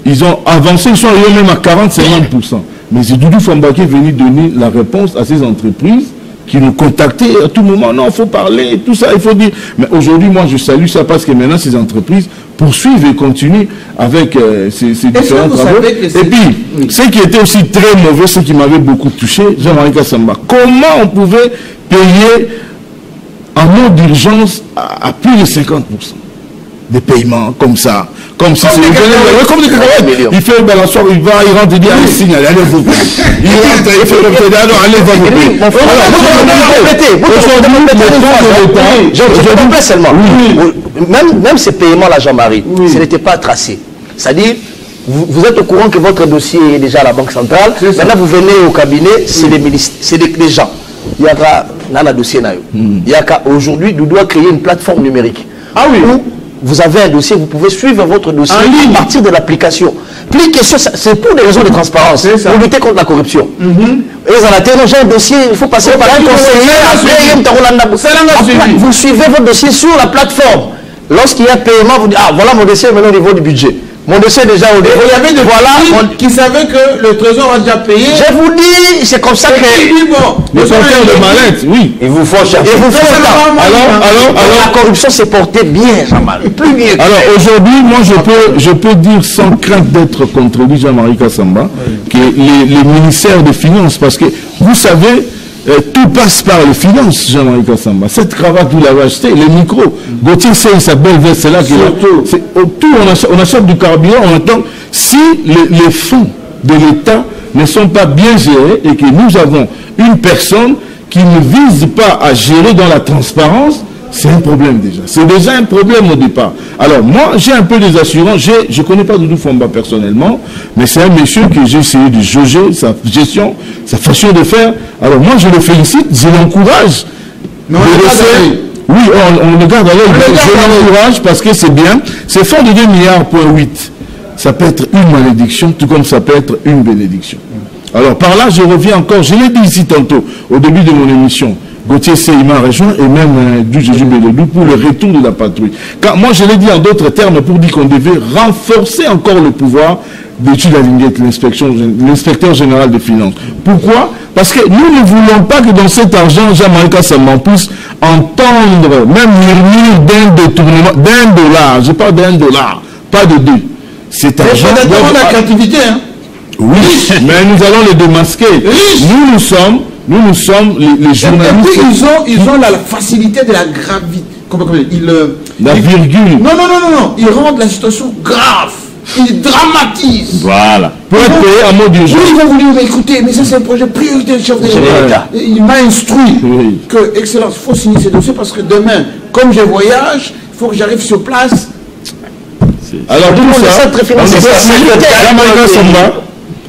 ils ont avancé, ils sont arrivés même à 40-50%. Mais c'est Doudou Famba qui est venu donner la réponse à ces entreprises qui nous contactaient à tout moment. Non, il faut parler, tout ça, il faut dire. Mais aujourd'hui, moi, je salue ça parce que maintenant, ces entreprises poursuivent et continuent avec ces différents travaux. Et puis, ce qui était aussi très mauvais, ce qui m'avait beaucoup touché, Jean-Marie Kassamba, comment on pouvait payer en mode d'urgence à plus de 50% des paiements comme ça? Comme si c'était comme des cacahuètes. Il fait balançoire, il rentre, il dit allez signe, allez vous payer. Il rentre, il fait comme ça, alors allez vous payer. Je complète seulement. Même ces paiements-là, Jean-Marie, ce n'était pas tracé. C'est-à-dire, vous êtes au courant que votre dossier est déjà à la Banque centrale. Maintenant, vous venez au cabinet, c'est des gens. Il y a un dossier. Il y a aujourd'hui, nous devons créer une plateforme numérique. Ah oui. Vous avez un dossier, vous pouvez suivre votre dossier à partir de l'application. Plus question, c'est pour des raisons de transparence, pour lutter contre la corruption. Et j'ai un dossier, il faut passer par un conseiller. Vous suivez votre dossier sur la plateforme. Lorsqu'il y a paiement, vous dites, ah voilà mon dossier maintenant au niveau du budget. Mon dossier est déjà au niveau. Il y avait des qui savaient que le trésor a déjà payé. Je vous dis, c'est comme ça que... Les porteurs de mallettes, oui. Ils vous font chercher. Alors, la corruption s'est portée bien, Jean-Marie. Plus bien. Alors, aujourd'hui, moi, je peux dire sans crainte d'être contredit, Jean-Marie Kassamba, que les ministères des Finances, parce que, vous savez, tout passe par les finances, Jean-Marie Kassamba. Cette cravate, vous l'avez acheté, les micros. Gauthier Sey, sa belle veste, c'est là qu'il a. Tout, on achète du carburant, on attend. Si les fonds de l'État ne sont pas bien gérés et que nous avons une personne qui ne vise pas à gérer dans la transparence, c'est un problème déjà. C'est déjà un problème au départ. Alors moi, j'ai un peu des assurances. Je ne connais pas Doudou Fomba personnellement, mais c'est un monsieur que j'ai essayé de jauger sa gestion, sa façon de faire. Alors moi, je le félicite, je l'encourage. Oui, on le garde à l'œil. Je l'encourage parce que c'est bien. C'est fort de 2,8 milliards. Ça peut être une malédiction, tout comme ça peut être une bénédiction. Alors par là, je reviens encore. Je l'ai dit ici tantôt, au début de mon émission. Gauthier Sey m'a rejoint et même du Jésus Bélédou pour le retour de la patrouille. Car moi, je l'ai dit en d'autres termes pour dire qu'on devait renforcer encore le pouvoir d'études à Linguette, l'inspecteur général des finances. Pourquoi? Parce que nous ne voulons pas que dans cet argent, Jean-Marie Kassamba puisse entendre, même murmure d'un détournement, $1, je parle $1, pas de 2. C'est argent. C'est la créativité, hein? Oui, mais nous allons le démasquer. Nous sommes les journalistes. Et puis ils ont la facilité de la gravité. La virgule. Non. Ils rendent la situation grave. Ils dramatisent. Voilà. Pour être payé à mot d'urgence. Oui, ils vont vous dire, mais écoutez, mais ça c'est un projet prioritaire du chef de l'État. Il m'a instruit que, Excellence, il faut signer ces dossiers parce que demain, comme je voyage, il faut que j'arrive sur place. Alors tout ça,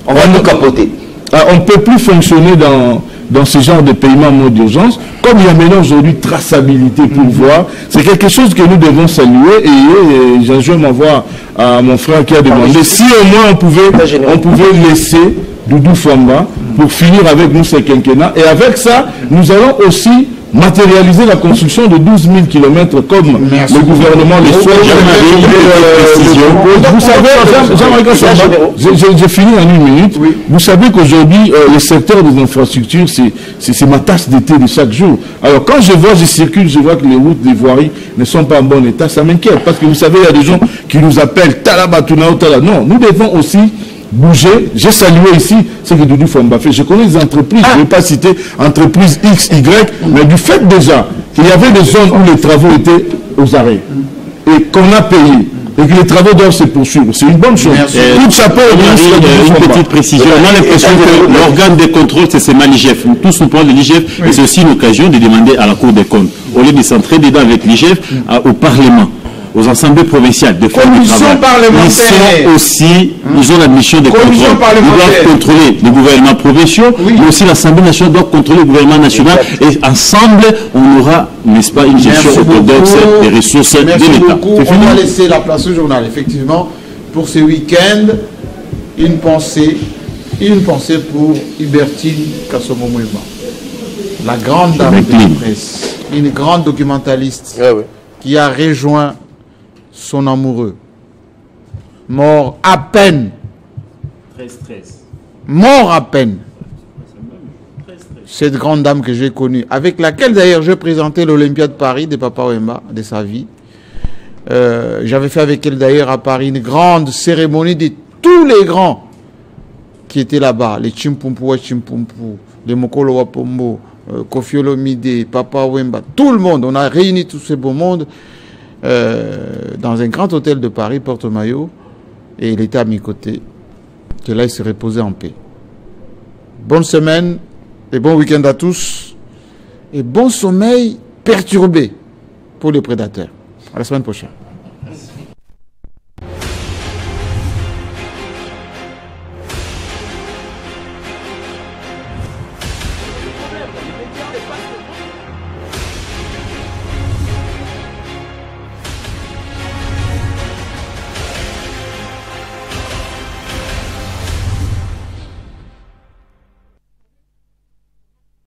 on va nous capoter. On ne peut plus fonctionner dans ce genre de paiement en mode d'urgence. Comme il y a maintenant aujourd'hui traçabilité pour voir, c'est quelque chose que nous devons saluer. Et j'enjoins m'envoie à mon frère qui a demandé si au moins on pouvait laisser Doudou Fomba pour finir avec nous ce quinquennat. Et avec ça, nous allons aussi matérialiser la construction de 12 000 km comme le gouvernement le souhaite. Vous savez, Jean-Marie Kassamba, j'ai fini en 1 minute. Oui. Vous savez qu'aujourd'hui, le secteur des infrastructures, c'est ma tasse d'été de chaque jour. Alors quand je circule, je vois que les routes, les voiries ne sont pas en bon état, ça m'inquiète. Parce que vous savez, il y a des gens qui nous appellent Talabatunao, Tala. Non, nous devons aussi bouger. J'ai salué ici ce que Doudou Fomba fait. Je connais des entreprises, je ne vais pas citer entreprises X, Y, mais du fait déjà qu'il y avait des zones où les travaux étaient aux arrêts et qu'on a payé et que les travaux doivent se poursuivre. C'est une bonne chose. Tout chapeau au ministre une petite précision. On a l'impression que l'organe de contrôle, c'est l'IGF. Nous tous nous parlons de l'IGF, et c'est aussi une occasion de demander à la Cour des comptes, au lieu de s'entrer dedans avec l'IGF, au Parlement, aux assemblées provinciales de faire du travail. Ils sont aussi, ils ont la mission de contrôle. Ils doivent contrôler les gouvernements provinciaux, mais aussi l'Assemblée nationale doit contrôler le gouvernement national. Et ensemble, on aura, n'est-ce pas, une gestion orthodoxe des ressources de l'État. On va laisser la place au journal. Effectivement, pour ce week-end, une pensée pour Hubertine Kassomo Mouema, la grande dame de la presse, une grande documentaliste qui a rejoint son amoureux, mort à peine. Mort à peine. Cette grande dame que j'ai connue, avec laquelle d'ailleurs je présentais l'Olympiade Paris de Papa Wemba, de sa vie. J'avais fait avec elle d'ailleurs à Paris une grande cérémonie de tous les grands qui étaient là-bas, les Chimpumpu wa Chimpumpu, les Mokolo wa Pombo, Kofi Olomide, Papa Wemba, tout le monde. On a réuni tout ce beau monde dans un grand hôtel de Paris, Porte-Maillot, et il était à mes côtés. Que là, il se reposait en paix. Bonne semaine et bon week-end à tous. Et bon sommeil perturbé pour les prédateurs. À la semaine prochaine.